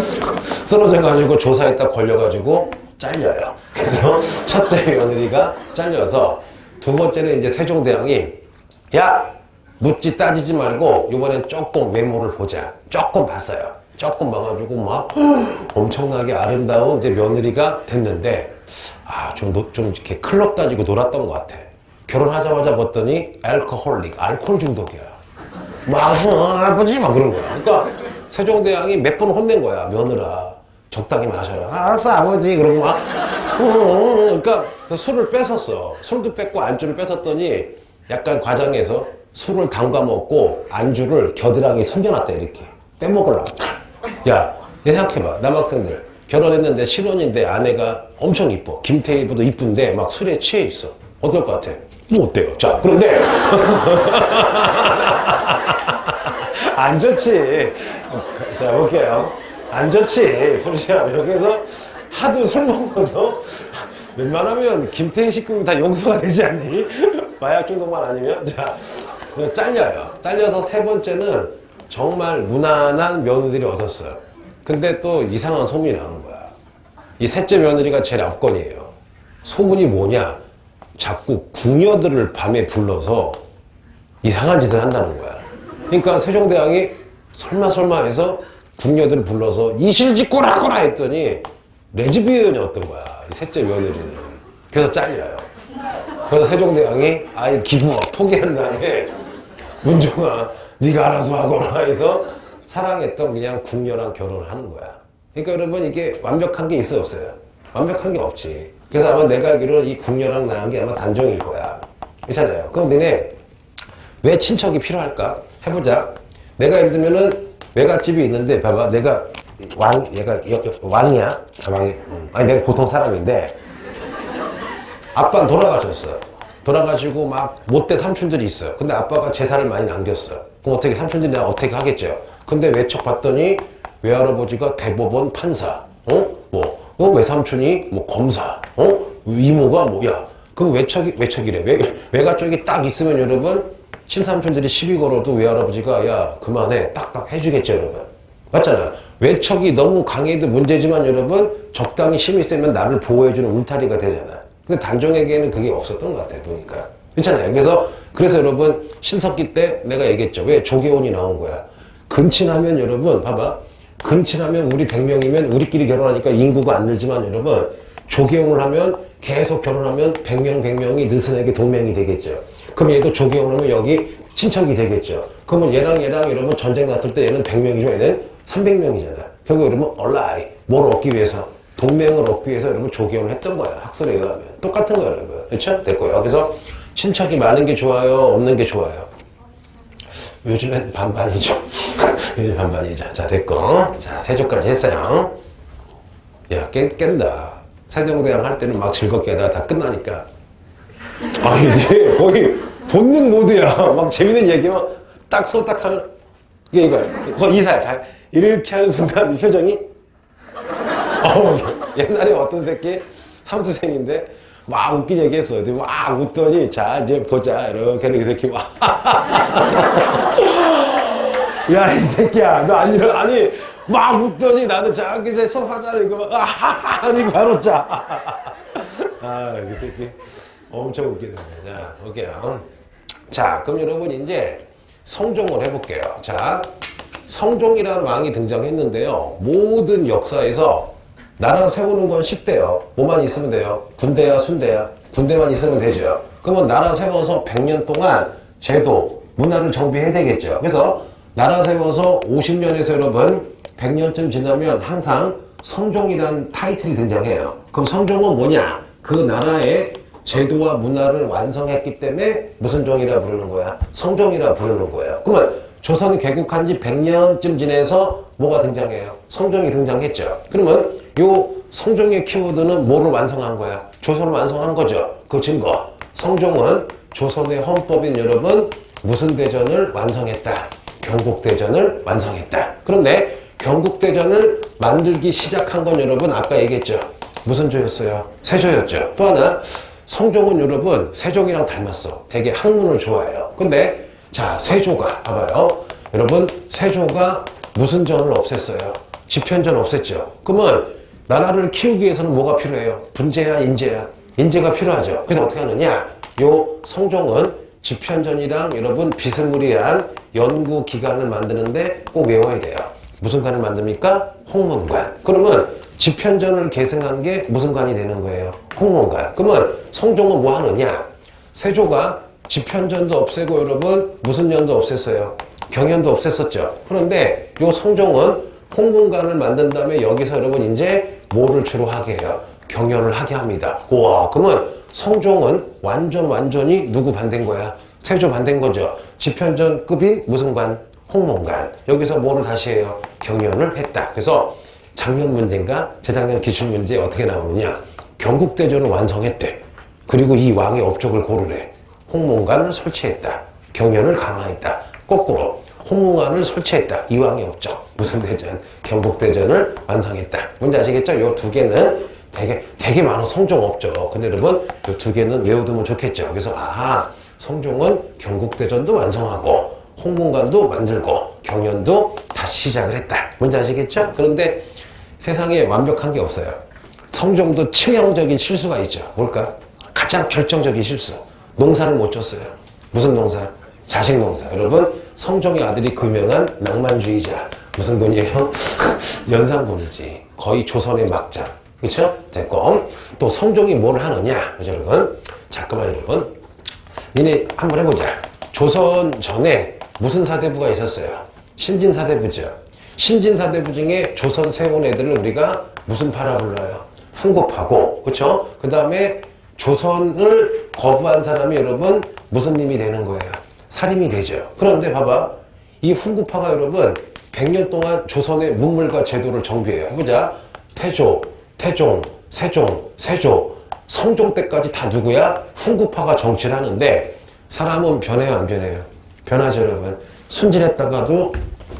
쓰러져가지고 조사했다 걸려가지고 잘려요. 그래서 첫째 며느리가 잘려서 두 번째는 이제 세종대왕이 야! 묻지 따지지 말고 이번엔 조금 외모를 보자. 조금 봤어요. 조금 봐가지고 막 엄청나게 아름다운 이제 며느리가 됐는데 좀 이렇게 클럽 다니고 놀았던 것 같아. 결혼하자마자 봤더니 알코올 중독이야. 막 아버지 막 그런 거야. 그러니까 세종대왕이 몇 번 혼낸 거야. 며느라 적당히 마셔요. 알았어 아버지. 그러고 막 그러니까 술을 뺏었어. 술도 뺏고 안주를 뺏었더니 약간 과장해서 술을 담가 먹고 안주를 겨드랑이에 숨겨놨다 이렇게 빼먹으려고. 야, 내 생각해봐. 남학생들 결혼했는데 신혼인데 아내가 엄청 이뻐. 김태희보다 이쁜데 막 술에 취해 있어. 어떨 것 같아? 뭐 어때요? 자, 그런데 안 좋지. 자, 볼게요. 안 좋지. 술 취하면. 그래서 하도 술 먹어서 웬만하면 김태희 식구는 다 용서가 되지 않니? 마약 중독만 아니면. 자, 잘려요. 잘려서 세 번째는 정말 무난한 며느리를 얻었어요. 근데 또 이상한 소문이 나는 거야. 이 셋째 며느리가 제일 압권이에요. 소문이 뭐냐? 자꾸 궁녀들을 밤에 불러서 이상한 짓을 한다는 거야. 그러니까 세종대왕이 설마 해서 궁녀들을 불러서 이실직고라고라 했더니 레즈비언이었던 거야. 이 셋째 며느리는. 그래서 잘려요. 그래서 세종대왕이 아예 기부업 포기한 다음에 문종아 네가 알아서 하거라 해서 사랑했던 그냥 궁녀랑 결혼을 하는 거야. 그러니까 여러분 이게 완벽한 게 있어요 없어요? 완벽한 게 없지. 그래서 아마 내가 알기로는 이 궁녀랑 나은 게 아마 단종일 거야. 괜찮아요. 그럼 너네 왜 친척이 필요할까? 해보자. 내가 예를 들면은 외갓집이 있는데 봐봐. 내가 얘가 왕이야. 아니 내가 보통 사람인데 아빠는 돌아가셨어. 돌아가시고 막 못된 삼촌들이 있어요. 근데 아빠가 재산을 많이 남겼어. 그럼 어떻게 삼촌들이 내가 어떻게 하겠죠? 근데 외척 봤더니 외할아버지가 대법원 판사, 외삼촌이 검사, 이모가 뭐야? 그럼 외척이래. 외가 쪽이 딱 있으면 여러분 친삼촌들이 시비 걸어도 외할아버지가 야 그만해 딱딱 해주겠죠 여러분. 맞잖아. 외척이 너무 강해도 문제지만 여러분 적당히 힘이 세면 나를 보호해주는 울타리가 되잖아. 근데 단종에게는 그게 없었던 것 같아 보니까. 괜찮아요. 그래서 여러분 신석기 때 내가 얘기했죠. 왜 조계혼이 나온 거야? 근친하면 여러분 봐봐. 근친하면 우리 100명이면 우리끼리 결혼하니까 인구가 안 늘지만 여러분 조계혼을 하면 계속 결혼하면 100명이 느슨하게 동맹이 되겠죠. 그럼 얘도 조계혼하면 여기 친척이 되겠죠. 그러면 얘랑 여러분 전쟁 났을 때 얘는 100명이죠. 얘는 300명이잖아. 결국 여러분 뭘 얻기 위해서? 동맹을 얻기 위해서 여러분 조계혼을 했던 거야. 학설에 의하면. 똑같은 거야 여러분. 그렇죠? 됐고요. 그래서 친척이 많은 게 좋아요? 없는 게 좋아요? 요즘엔 반반이죠. 요즘 반반이죠. 자, 됐고. 자, 세조까지 했어요. 야, 깬다. 세종대왕 할 때는 막 즐겁게 하다가 다 끝나니까. 아니, 이게 거의 본능 모드야. 막 재밌는 얘기만 딱 쏠딱 하면, 이거, 이사야. 잘, 이렇게 하는 순간 이 표정이, 옛날에 어떤 새끼, 삼수생인데, 막 웃긴 얘기 했어. 막 웃더니, 자, 이제 보자. 이렇게 하는 이 새끼 막. 야, 이 새끼야. 너 아니, 막 웃더니 나는 저기 이제 소파자리 이거 막, 아하하! 아니, 바로 자. 아, 이 새끼. 엄청 웃기네. 자, 볼게요. 자, 그럼 여러분 이제 성종을 해볼게요. 자, 성종이라는 왕이 등장했는데요. 모든 역사에서 나라 세우는 건 쉽대요. 뭐만 있으면 돼요? 군대야, 순대야. 군대만 있으면 되죠. 그러면 나라 세워서 100년 동안 제도, 문화를 정비해야 되겠죠. 그래서 나라 세워서 50년에서 여러분 100년쯤 지나면 항상 성종이라는 타이틀이 등장해요. 그럼 성종은 뭐냐? 그 나라의 제도와 문화를 완성했기 때문에 무슨 종이라 부르는 거야? 성종이라 부르는 거예요. 그러면 조선이 개국한 지 100년쯤 지내서 뭐가 등장해요? 성종이 등장했죠. 그러면 요 성종의 키워드는 뭐를 완성한 거야? 조선을 완성한 거죠. 그 증거. 성종은 조선의 헌법인 여러분 무슨 대전을 완성했다? 경국대전을 완성했다. 그런데 경국대전을 만들기 시작한 건 여러분 아까 얘기했죠. 무슨 조였어요? 세조였죠. 또 하나 성종은 여러분 세종이랑 닮았어. 되게 학문을 좋아해요. 근데 자, 세조가 봐봐요. 여러분 세조가 무슨 전을 없앴어요? 집현전 없앴죠. 그러면 나라를 키우기 위해서는 뭐가 필요해요? 분재야, 인재야? 인재가 필요하죠. 그래서 어떻게 하느냐? 요 성종은 집현전이랑 여러분 비스무리한 연구기관을 만드는데 꼭 외워야 돼요. 무슨 관을 만듭니까? 홍문관. 그러면 집현전을 계승한 게 무슨 관이 되는 거예요? 홍문관. 그러면 성종은 뭐 하느냐? 세조가 집현전도 없애고 여러분 무슨 년도 없앴어요? 경연도 없앴었죠. 그런데 요 성종은 홍문관을 만든 다음에 여기서 여러분 이제 뭐를 주로 하게 해요? 경연을 하게 합니다. 우와, 그러면 성종은 완전히 누구 반대인 거야? 세조 반대인 거죠. 집현전급인 무슨 관? 홍문관. 여기서 뭐를 다시 해요? 경연을 했다. 그래서 작년 문제인가? 재작년 기출문제 어떻게 나오느냐? 경국대전을 완성했대. 그리고 이 왕의 업적을 고르래. 홍문관을 설치했다. 경연을 강화했다. 거꾸로 홍문관을 설치했다. 이 왕의 업적. 무슨 대전? 경국대전을 완성했다. 뭔지 아시겠죠? 이 두 개는 되게 많은 성종 없죠. 근데 여러분 이 두 개는 외워두면 좋겠죠. 그래서 성종은 경국대전도 완성하고 홍문관도 만들고 경연도 다시 시작을 했다. 뭔지 아시겠죠? 그런데 세상에 완벽한 게 없어요. 성종도 치명적인 실수가 있죠. 뭘까? 가장 결정적인 실수. 농사를 못 졌어요. 무슨 농사? 자식 농사. 여러분 성종의 아들이 유명한 낭만주의자. 무슨 군이에요? 연산군이지. 거의 조선의 막장. 그렇죠? 됐고 또 성종이 뭘 하느냐? 그죠, 여러분? 잠깐만 여러분. 니네 한번 해보자. 조선 전에 무슨 사대부가 있었어요? 신진사대부죠. 신진사대부 중에 조선 세운 애들을 우리가 무슨 파라 불러요? 훈구파고, 그렇죠? 그 다음에 조선을 거부한 사람이 여러분 무슨 님이 되는 거예요? 살인이 되죠. 그런데 봐봐, 이 훈구파가 여러분 100년 동안 조선의 문물과 제도를 정비해요. 해보자. 태조, 태종, 세종, 성종 때까지 다 누구야? 훈구파가 정치를 하는데 사람은 변해요, 안 변해요? 변하죠, 여러분. 순진했다가도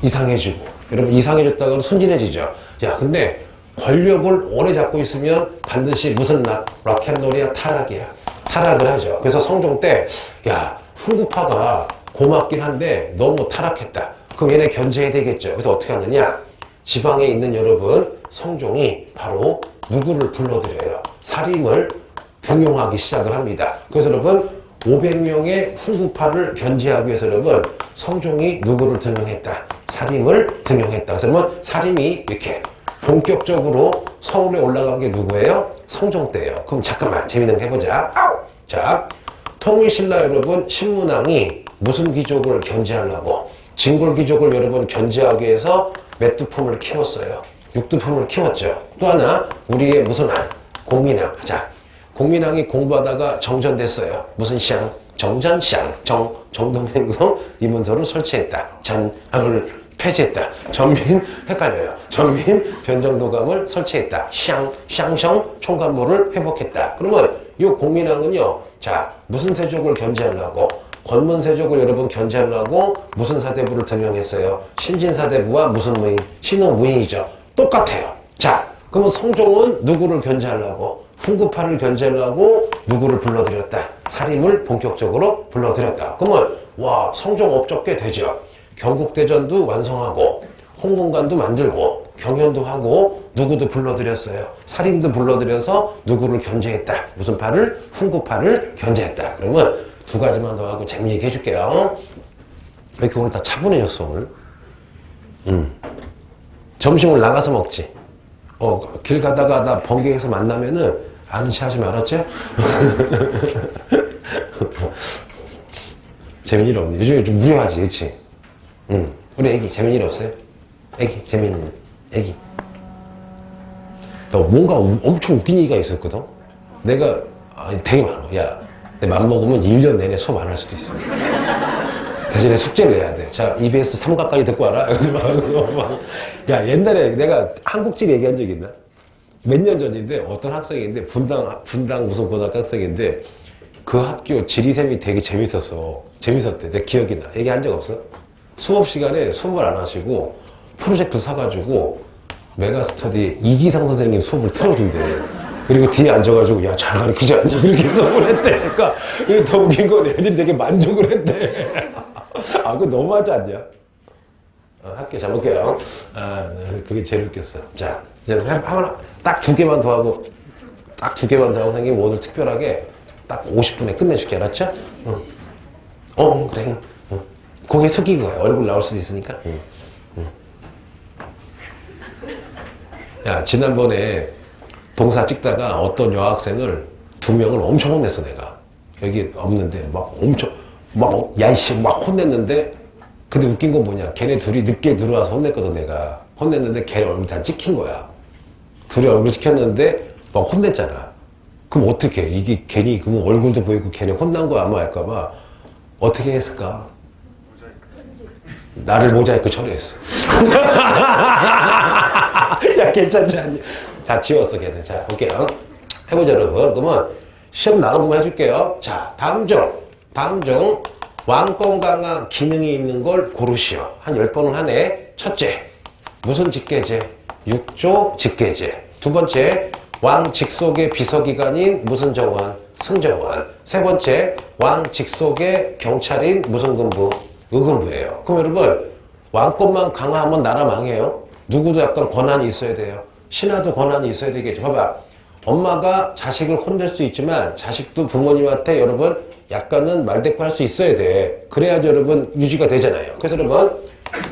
이상해지고, 여러분 이상해졌다가도 순진해지죠. 야, 근데 권력을 오래 잡고 있으면 반드시 무슨 락앤롤이야? 타락이야. 타락을 하죠. 그래서 성종 때, 야, 훈구파가 고맙긴 한데 너무 타락했다. 그럼 얘네 견제해야 되겠죠. 그래서 어떻게 하느냐? 지방에 있는 여러분, 성종이 바로 누구를 불러들여요? 사림을 등용하기 시작을 합니다. 그래서 여러분, 500명의 훈구파를 견제하기 위해서 여러분, 성종이 누구를 등용했다? 사림을 등용했다. 그러면 사림이 이렇게 본격적으로 서울에 올라간 게 누구예요? 성종 때예요. 그럼 잠깐만 재밌는 거 해보자. 자, 통일신라 여러분, 신문왕이 무슨 귀족을 견제하려고? 진골귀족을 여러분 견제하기 위해서 몇 두품을 키웠어요? 6두품을 키웠죠. 또 하나 우리의 무슨 왕? 공민왕. 자, 공민왕이 공부하다가 정전됐어요. 무슨 시앙? 정전시앙. 정동맹성 이문서를 설치했다. 전을 폐지했다. 전민 헷갈려요. 전민 변정도감을 설치했다. 샹성 총관보를 회복했다. 그러면 이 공민왕은요, 자, 무슨 세족을 견제하려고? 권문세족을 여러분 견제하려고 무슨 사대부를 등용했어요? 신진사대부와 무슨 무인? 신흥무인이죠. 똑같아요. 자, 그러면 성종은 누구를 견제하려고? 훈구파를 견제하려고 누구를 불러들였다. 사림을 본격적으로 불러들였다. 그러면 와 성종 업적게 되죠. 경국대전도 완성하고 홍문관도 만들고 경연도 하고 누구도 불러들였어요. 사림도 불러들여서 누구를 견제했다. 무슨 파를? 훈구파를 견제했다. 그러면 두 가지만 더 하고 재미있게 해줄게요. 왜 이렇게 오늘 다 차분해졌어 오늘? 점심을 나가서 먹지. 길 가다가 나 번개에서 만나면은 안시하지 말았지? 재밌는 일 없네. 요즘에 좀 무료하지, 그치? 우리 애기 재밌는 일 없어요? 애기 재밌는 애기. 나 뭔가 엄청 웃긴 얘기가 있었거든. 내가 되게 많아. 야, 내 맘먹으면 1년 내내 수업 안 할 수도 있어. 대신에 숙제를 내야 돼. 자, EBS 3과까지 듣고 와라. 그래서 막, 야, 옛날에 내가 한국지를 얘기한 적 있나? 몇 년 전인데 어떤 학생인데 분당 무슨 고등학교 학생인데 그 학교 지리쌤이 되게 재밌었대. 내 기억이 나. 얘기한 적 없어? 수업 시간에 수업을 안 하시고 프로젝트 사가지고 메가스터디 이기상 선생님 수업을 틀어준대. 그리고 뒤에 앉아가지고 야 잘 가르치지 않지 이렇게 수업을 했대. 그러니까 이게 더 웃긴 건 애들이 되게 만족을 했대. 아 그거 너무하지 않냐? 할게 잘 볼게요. 그게 제일 웃겼어. 자 이제 하나 딱 두 개만 더 하고 선생님 오늘 특별하게 딱 50분에 끝내줄게. 알았죠? 그래. 고개 숙이고 가요. 얼굴 나올 수도 있으니까. 야, 지난번에 동사 찍다가 어떤 여학생을 2명을 엄청 혼냈어, 내가. 여기 없는데, 야이씨, 막 혼냈는데, 근데 웃긴 건 뭐냐. 걔네 둘이 늦게 들어와서 혼냈거든, 내가. 혼냈는데 걔네 얼굴이 다 찍힌 거야. 둘이 얼굴 찍혔는데, 막 혼냈잖아. 그럼 어떻게 이게 괜히, 그러면 얼굴도 보이고 걔네 혼난 거 아마 할까봐 어떻게 했을까? 나를 모자이크 처리했어. 야, 괜찮지 않니? 다 지웠어, 걔는. 자, 볼게요. 해보자, 여러분. 그러면 시험 나눠보면 해줄게요. 자, 다음 중 왕권 강화 기능이 있는 걸 고르시오. 한 10번을 하네. 첫째, 무슨 직계제? 6조 직계제. 두 번째, 왕 직속의 비서기관인 무슨 정관? 승정관. 세 번째, 왕 직속의 경찰인 무슨 군부? 의금부예요. 그럼 여러분, 왕권만 강화하면 나라 망해요. 누구도 약간 권한이 있어야 돼요. 신하도 권한이 있어야 되겠죠. 봐봐. 엄마가 자식을 혼낼 수 있지만 자식도 부모님한테 여러분 약간은 말대꾸할 수 있어야 돼. 그래야지 여러분 유지가 되잖아요. 그래서 여러분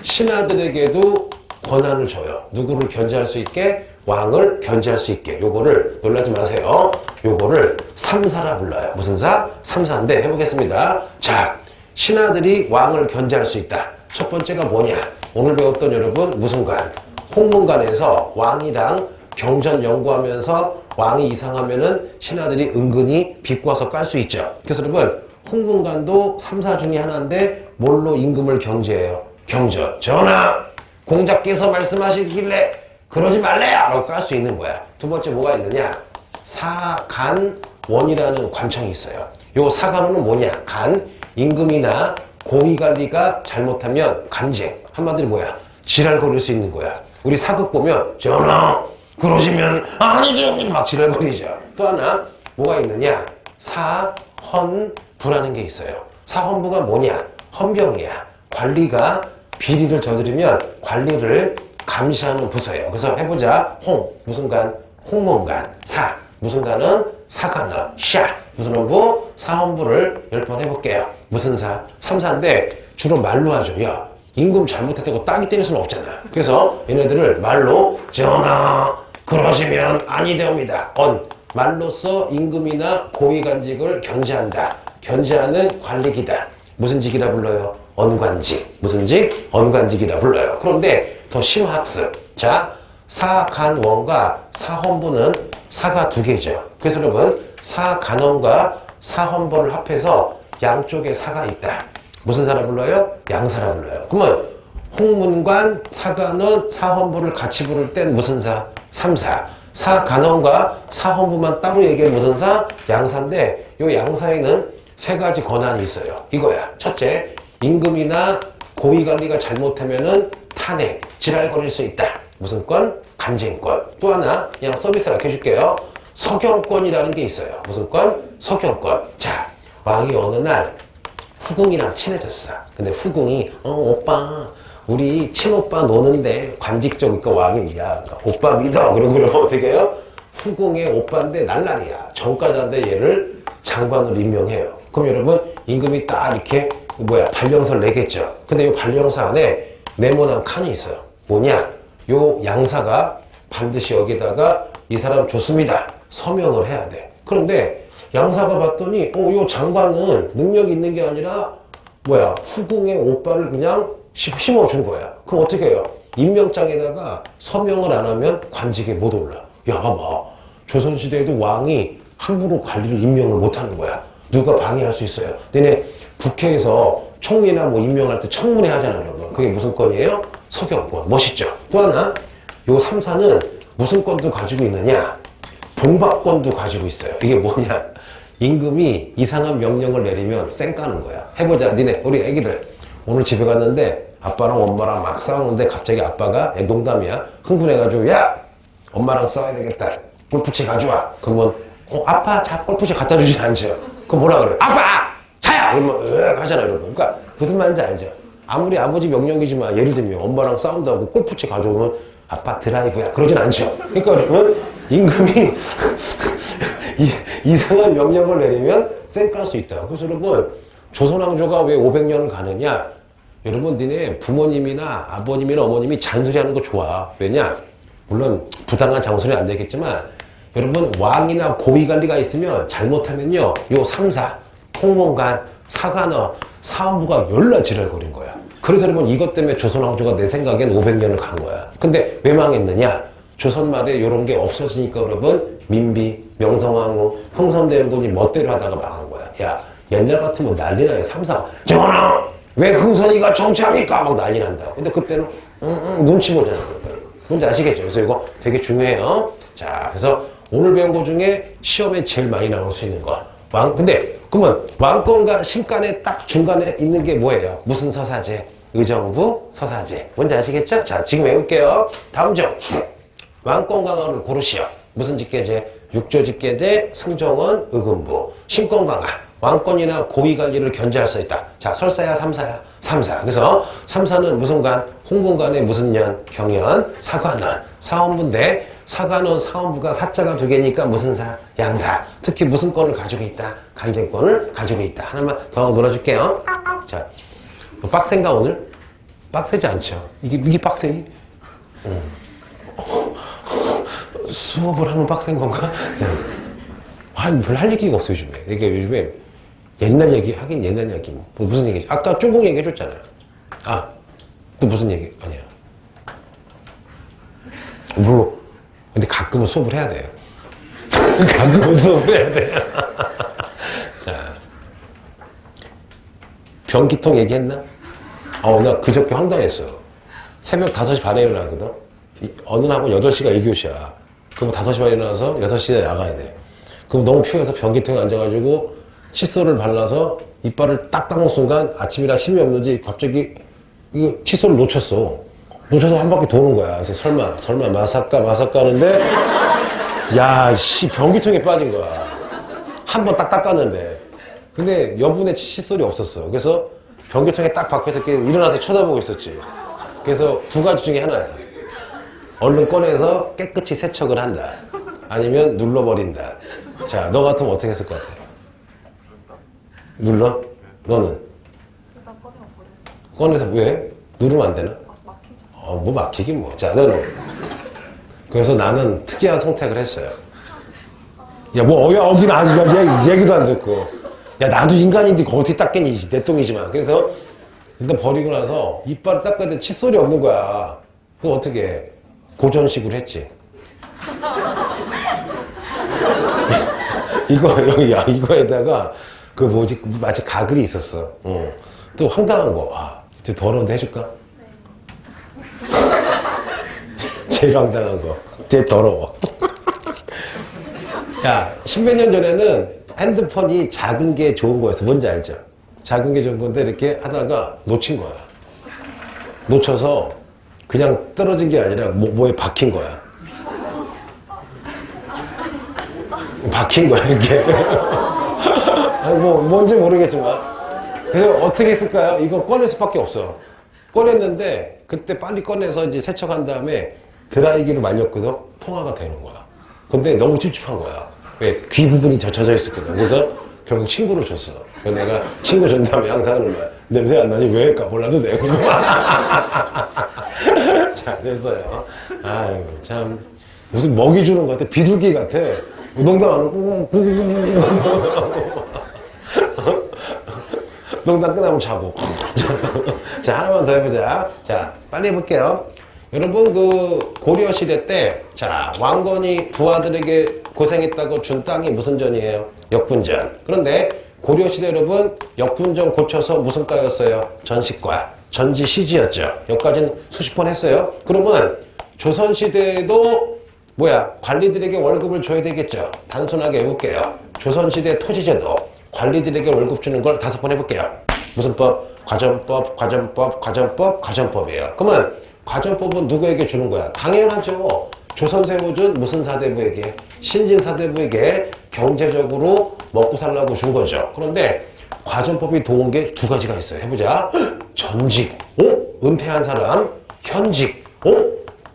신하들에게도 권한을 줘요. 누구를 견제할 수 있게? 왕을 견제할 수 있게. 요거를 놀라지 마세요. 요거를 삼사라 불러요. 무슨 사? 삼사인데 해보겠습니다. 자, 신하들이 왕을 견제할 수 있다. 첫 번째가 뭐냐? 오늘 배웠던 여러분 무슨 관? 홍문관에서 왕이랑 경전 연구하면서 왕이 이상하면은 신하들이 은근히 비꼬아서 깔 수 있죠. 그래서 여러분 홍문관도 3사 중에 하나인데 뭘로 임금을 경제해요? 경전. 전하! 공자께서 말씀하시길래 그러지 말래요! 라고 깔 수 있는 거야. 두 번째 뭐가 있느냐? 사간원이라는 관청이 있어요. 요 사간원은 뭐냐? 간, 임금이나 고위관리가 잘못하면 간쟁. 한마디로 뭐야? 지랄거릴 수 있는 거야. 우리 사극 보면 전하 그러시면 아니죠 막 지랄거리죠. 또 하나 뭐가 있느냐? 사헌부라는 게 있어요. 사헌부가 뭐냐? 헌병이야. 관리가 비리를 저지르면 관리를 감시하는 부서예요. 그래서 해보자. 홍 무슨 관? 홍문관. 사 무슨 관은? 사관원. 샤 무슨 헌부? 사헌부를 10번 해볼게요. 무슨 사? 삼사인데 주로 말로 하죠. 야 임금 잘못했다고 따기 때릴 수는 없잖아. 그래서 얘네들을 말로 전하 그러시면 아니되옵니다. 말로써 임금이나 고위관직을 견제한다. 견제하는 관리기다. 무슨 직이라 불러요? 언관직. 무슨 직? 언관직이라 불러요. 그런데 더 심학습. 자, 사간원과 사헌부는 사가 두 개죠. 그래서 여러분 사간원과 사헌부를 합해서 양쪽에 사가 있다. 무슨 사라 불러요? 양사라 불러요. 그러면 홍문관, 사간원, 사헌부를 같이 부를 땐 무슨 사? 삼사. 사간원과 사헌부만 따로 얘기해 무슨 사? 양사인데 이 양사에는 세 가지 권한이 있어요. 이거야. 첫째, 임금이나 고위관리가 잘못하면은 탄핵, 지랄거릴 수 있다. 무슨 권? 간쟁권. 또 하나 그냥 서비스를 해줄게요. 서경권이라는 게 있어요. 무슨 권? 서경권. 자, 왕이 어느 날 후궁이랑 친해졌어. 근데 후궁이 오빠 우리 친오빠 노는데 관직적이니까 왕이 야 오빠 믿어. 그러면 어떻게 해요? 후궁의 오빠인데 날라리야. 정가자인데 얘를 장관으로 임명해요. 그럼 여러분 임금이 딱 이렇게 발령서를 내겠죠. 근데 이 발령서 안에 네모난 칸이 있어요. 뭐냐? 요 양사가 반드시 여기다가 이 사람 좋습니다. 서명을 해야 돼. 그런데 양사가 봤더니 요 장관은 능력이 있는 게 아니라 후궁의 오빠를 그냥 심어준 거야. 그럼 어떻게 해요? 임명장에다가 서명을 안 하면 관직에 못 올라. 야, 봐. 조선시대에도 왕이 함부로 관리를 임명을 못 하는 거야. 누가 방해할 수 있어요. 너네 국회에서 총리나 임명할 때 청문회 하잖아요. 여러분. 그게 무슨 건이에요? 서경권. 멋있죠? 또 하나, 요 3사는 무슨 권도 가지고 있느냐? 동박권도 가지고 있어요. 이게 뭐냐? 임금이 이상한 명령을 내리면 쌩 까는 거야. 해보자. 니네, 우리 애기들. 오늘 집에 갔는데 아빠랑 엄마랑 막 싸우는데 갑자기 아빠가 농담이야. 흥분해가지고 야! 엄마랑 싸워야 되겠다. 골프채 가져와. 그러면 아빠 자 골프채 갖다 주진 않죠. 그럼 뭐라 그래? 아빠! 자야! 그러면 하잖아요. 여러분. 그러니까 무슨 말인지 알죠? 아무리 아버지 명령이지만 예를 들면 엄마랑 싸운다고 골프채 가져오면 아빠 드라이브야. 그러진 않죠. 그러니까 여러분 임금이 이상한 명령을 내리면 쌩 깔 수 있다. 그래서 여러분 조선왕조가 왜 500년을 가느냐? 여러분 니네 부모님이나 아버님이나 어머님이 잔소리하는 거 좋아. 왜냐? 물론 부당한 장소는 안 되겠지만 여러분 왕이나 고위관리가 있으면 잘못하면요 요 3사 홍문관, 사관원, 사원부가 열나 지랄거린 거야. 그래서 여러분 이것 때문에 조선왕조가 내 생각엔 500년을 간 거야. 근데 왜 망했느냐? 조선 말에 이런 게 없어지니까 여러분 민비, 명성황후, 흥선대원군이 멋대로 하다가 망한 거야. 야 옛날 같으면 난리 나요. 3사 전하 왜 흥선이가 정치합니까? 막 난리 난다. 근데 그때는 눈치 보잖아. 뭔지 아시겠죠? 그래서 이거 되게 중요해요. 자, 그래서 오늘 배운 거 중에 시험에 제일 많이 나올 수 있는 거. 근데 그러면 왕권과 신간의 딱 중간에 있는 게 뭐예요? 무슨 서사제? 의정부 서사제. 뭔지 아시겠죠? 자, 지금 외울게요. 다음 중 왕권 강화를 고르시오. 무슨 직계제? 육조직계제, 승정원, 의금부. 신권 강화. 왕권이나 고위관리를 견제할 수 있다. 자, 설사야, 삼사야? 삼사. 그래서 삼사는 무슨 관? 홍군관의 무슨 년? 경연, 사관원. 사원부인데 사관원, 사원부가 사자가 두 개니까 무슨 사? 양사. 특히 무슨 권을 가지고 있다? 간쟁권을 가지고 있다. 하나만 더 놀아줄게요. 자, 빡센가 오늘? 빡세지 않죠? 이게 빡세? 수업을 하면 빡센 건가? 별 할 얘기가 없어 요즘에. 이게 요즘에 옛날 얘기 하긴 옛날 얘기 뭐 무슨 얘기? 아까 중국 얘기 해줬잖아요. 아, 또 무슨 얘기? 아니야. 물론 근데 가끔은 수업을 해야 돼요. 가끔은 수업을 해야 돼요. 자, 변기통 얘기했나? 나 그저께 황당했어. 새벽 5시 반에 일어나거든. 어느 날은 8시가 1교시야. 그럼 5시 반에 일어나서 6시에 나가야 돼. 그럼 너무 피곤해서 변기통에 앉아가지고 칫솔을 발라서 이빨을 딱 닦는 순간 아침이라 힘이 없는지 갑자기 이거 칫솔을 놓쳤어. 놓쳐서 한 바퀴 도는 거야. 그래서 설마 마삭까 하는데 변기통에 빠진 거야. 한 번 딱 닦았는데. 근데 여분의 칫솔이 없었어. 그래서 변기통에 딱 박혀서 이렇게 일어나서 쳐다보고 있었지. 그래서 두 가지 중에 하나야. 얼른 꺼내서 깨끗이 세척을 한다. 아니면 눌러버린다. 자, 너 같으면 어떻게 했을 것 같아? 눌러? 너는? 꺼내서 왜? 누르면 안 되나? 뭐 막히긴 뭐. 자, 너는? 그래서 나는 특이한 선택을 했어요. 여긴 아직 얘기도 안 듣고. 나도 인간인데 어떻게 닦겠니? 내 똥이지만. 그래서 일단 버리고 나서 이빨을 닦았는데 칫솔이 없는 거야. 그럼 어떻게 해? 고전식으로 했지. 이거에다가 마치 가글이 있었어. 또 황당한 거. 좀 더러운데 해줄까? 네. 제일 황당한 거. 제일 더러워. 십몇 년 전에는 핸드폰이 작은 게 좋은 거였어. 뭔지 알죠? 작은 게 좋은 건데 이렇게 하다가 놓친 거야. 놓쳐서 그냥 떨어진 게 아니라 뭐에 박힌 거야. 박힌 거야, 이게. 아니, 뭔지 모르겠지만. 그래서 어떻게 했을까요? 이거 꺼낼 수밖에 없어. 꺼냈는데, 그때 빨리 꺼내서 이제 세척한 다음에 드라이기로 말렸거든? 통화가 되는 거야. 근데 너무 찝찝한 거야. 왜? 귀 부분이 젖혀져 있었거든. 그래서 결국 친구를 줬어. 그래서 내가 친구 준 다음에 항상 하는 거야. 냄새 안 나니 왜 할까? 몰라도 돼. 자, 됐어요. 아유, 참. 무슨 먹이 주는 것 같아. 비둘기 같아. 농담 안 하고, 농담 끝나면 자고. 자, 하나만 더 해보자. 자, 빨리 해볼게요. 여러분, 고려 시대 때, 자, 왕건이 부하들에게 고생했다고 준 땅이 무슨 전이에요? 역분전. 그런데 고려 시대 여러분, 역분전 고쳐서 무슨 과였어요? 전시과. 전지 시지였죠. 여기까지는 수십 번 했어요. 그러면 조선 시대에도 관리들에게 월급을 줘야 되겠죠. 단순하게 해볼게요. 조선 시대 토지제도 관리들에게 월급 주는 걸 5번 해볼게요. 무슨 법? 과전법, 과전법, 과전법, 과전법이에요. 그러면 과전법은 누구에게 주는 거야? 당연하죠. 조선 세워준 무슨 사대부에게? 신진 사대부에게 경제적으로 먹고 살라고 준 거죠. 그런데 과전법이 도운 게 2가지가 있어요. 해보자. 전직, 은퇴한 사람, 현직,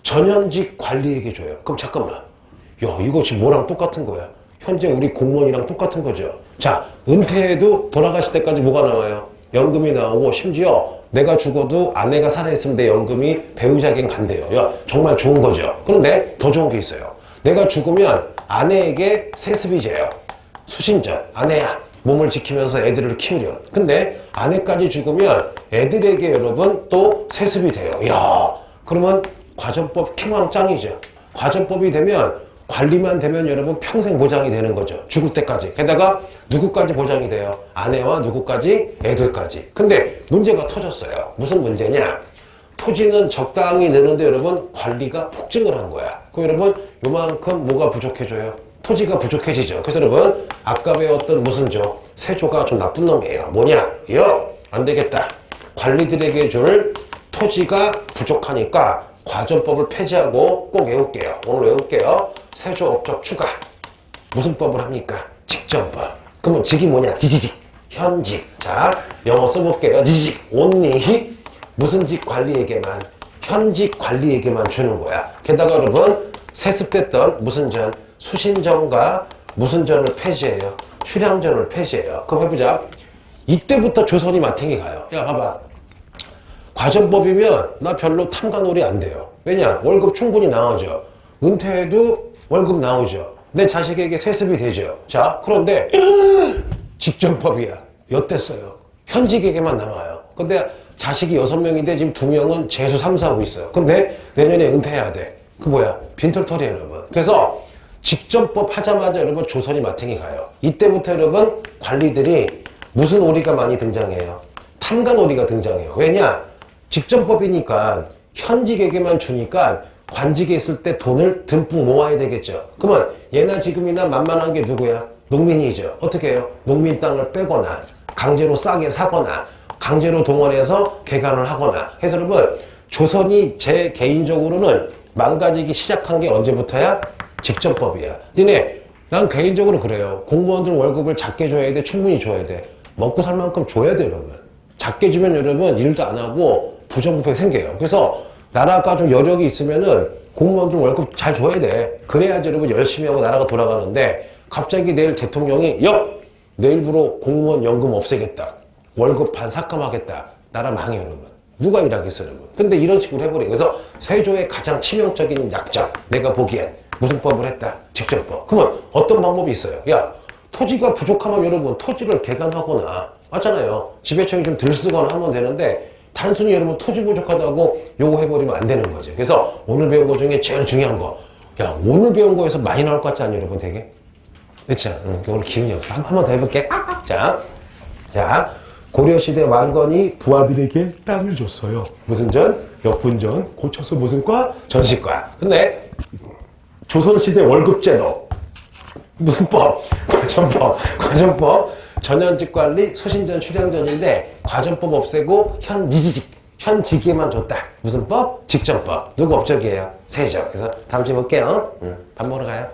전현직 관리에게 줘요. 그럼 잠깐만. 야, 이거 지금 뭐랑 똑같은 거야? 현재 우리 공무원이랑 똑같은 거죠. 자, 은퇴해도 돌아가실 때까지 뭐가 나와요? 연금이 나오고, 심지어 내가 죽어도 아내가 살아있으면 내 연금이 배우자에겐 간대요. 야, 정말 좋은 거죠. 그런데 더 좋은 게 있어요. 내가 죽으면 아내에게 세습이 져요. 수신전. 아내야, 몸을 지키면서 애들을 키우렴. 근데 아내까지 죽으면 애들에게 여러분 또 세습이 돼요. 야, 그러면 과전법 킹왕짱이죠. 과전법이 되면 관리만 되면 여러분 평생 보장이 되는 거죠. 죽을 때까지. 게다가 누구까지 보장이 돼요? 아내와 누구까지? 애들까지. 근데 문제가 터졌어요. 무슨 문제냐? 토지는 적당히 내는데 여러분 관리가 폭증을 한 거야. 그럼 여러분 요만큼 뭐가 부족해져요? 토지가 부족해지죠. 그래서 여러분 아까 배웠던 무슨 조? 세조가 좀 나쁜 놈이에요. 뭐냐? 안 되겠다. 관리들에게 줄 토지가 부족하니까 과전법을 폐지하고 꼭 외울게요. 오늘 외울게요. 세조 업적 추가. 무슨 법을 합니까? 직전법. 그러면 직이 뭐냐? 지지직. 현직. 자, 영어 써볼게요. 지지직. only 무슨 직 관리에게만, 현직 관리에게만 주는 거야. 게다가 여러분 세습됐던 무슨 전, 수신전과 무슨 전을 폐지해요? 휴량전을 폐지해요. 그럼 해보자. 이때부터 조선이 마탱이 가요. 야, 봐봐. 과전법이면 나 별로 탐관오리 안 돼요. 왜냐? 월급 충분히 나오죠. 은퇴해도 월급 나오죠. 내 자식에게 세습이 되죠. 자, 그런데 직전법이야. 엿됐어요. 현직에게만 남아요. 근데 자식이 6명인데 지금 2명은 재수 3사하고 있어요. 근데 내년에 은퇴해야 돼. 그 빈털털이에요, 여러분. 그래서 직전법 하자마자 여러분 조선이 마탱이 가요. 이때부터 여러분 관리들이 무슨 오리가 많이 등장해요? 탐관오리가 등장해요. 왜냐? 직전법이니까 현직에게만 주니까 관직에 있을 때 돈을 듬뿍 모아야 되겠죠. 그러면 예나 지금이나 만만한 게 누구야? 농민이죠. 어떻게 해요? 농민 땅을 빼거나 강제로 싸게 사거나 강제로 동원해서 개간을 하거나 해서 여러분 조선이 제 개인적으로는 망가지기 시작한 게 언제부터야? 직전법이야. 난 개인적으로 그래요. 공무원들 월급을 작게 줘야 돼? 충분히 줘야 돼? 먹고 살 만큼 줘야 돼요, 여러분. 작게 주면 여러분 일도 안 하고 부정부패 생겨요. 그래서 나라가 좀 여력이 있으면은 공무원들 월급 잘 줘야 돼. 그래야지 여러분 열심히 하고 나라가 돌아가는데 갑자기 내일 대통령이 내일부로 공무원 연금 없애겠다. 월급 반 삭감하겠다. 나라 망해 여러분. 누가 일하겠어요 여러분. 근데 이런 식으로 해버려. 그래서 세조의 가장 치명적인 약점. 내가 보기엔 무슨 법을 했다? 직전법. 그러면 어떤 방법이 있어요? 야, 토지가 부족하면 여러분 토지를 개간하거나 맞잖아요. 지배청이 좀 들쓰거나 하면 되는데 단순히 여러분 토지 부족하다고 요거 해버리면 안 되는 거죠. 그래서 오늘 배운 거 중에 제일 중요한 거. 야, 오늘 배운 거에서 많이 나올 것 같지 않니 여러분 되게? 그렇죠? 오늘 기운이 없어. 한 번 더 해볼게. 자, 고려시대 왕건이 부하들에게 땅을 줬어요. 무슨 전? 역분전. 고쳐서 무슨 과? 전시과. 근데 조선시대 월급제도. 무슨 법? 과전법. 전현직 관리, 수신전, 휴량전인데 과전법 없애고 현직에만 줬다. 무슨 법? 직전법. 누구 업적이에요? 세조. 그래서 다음 주에 볼게요. 밥 먹으러 가요.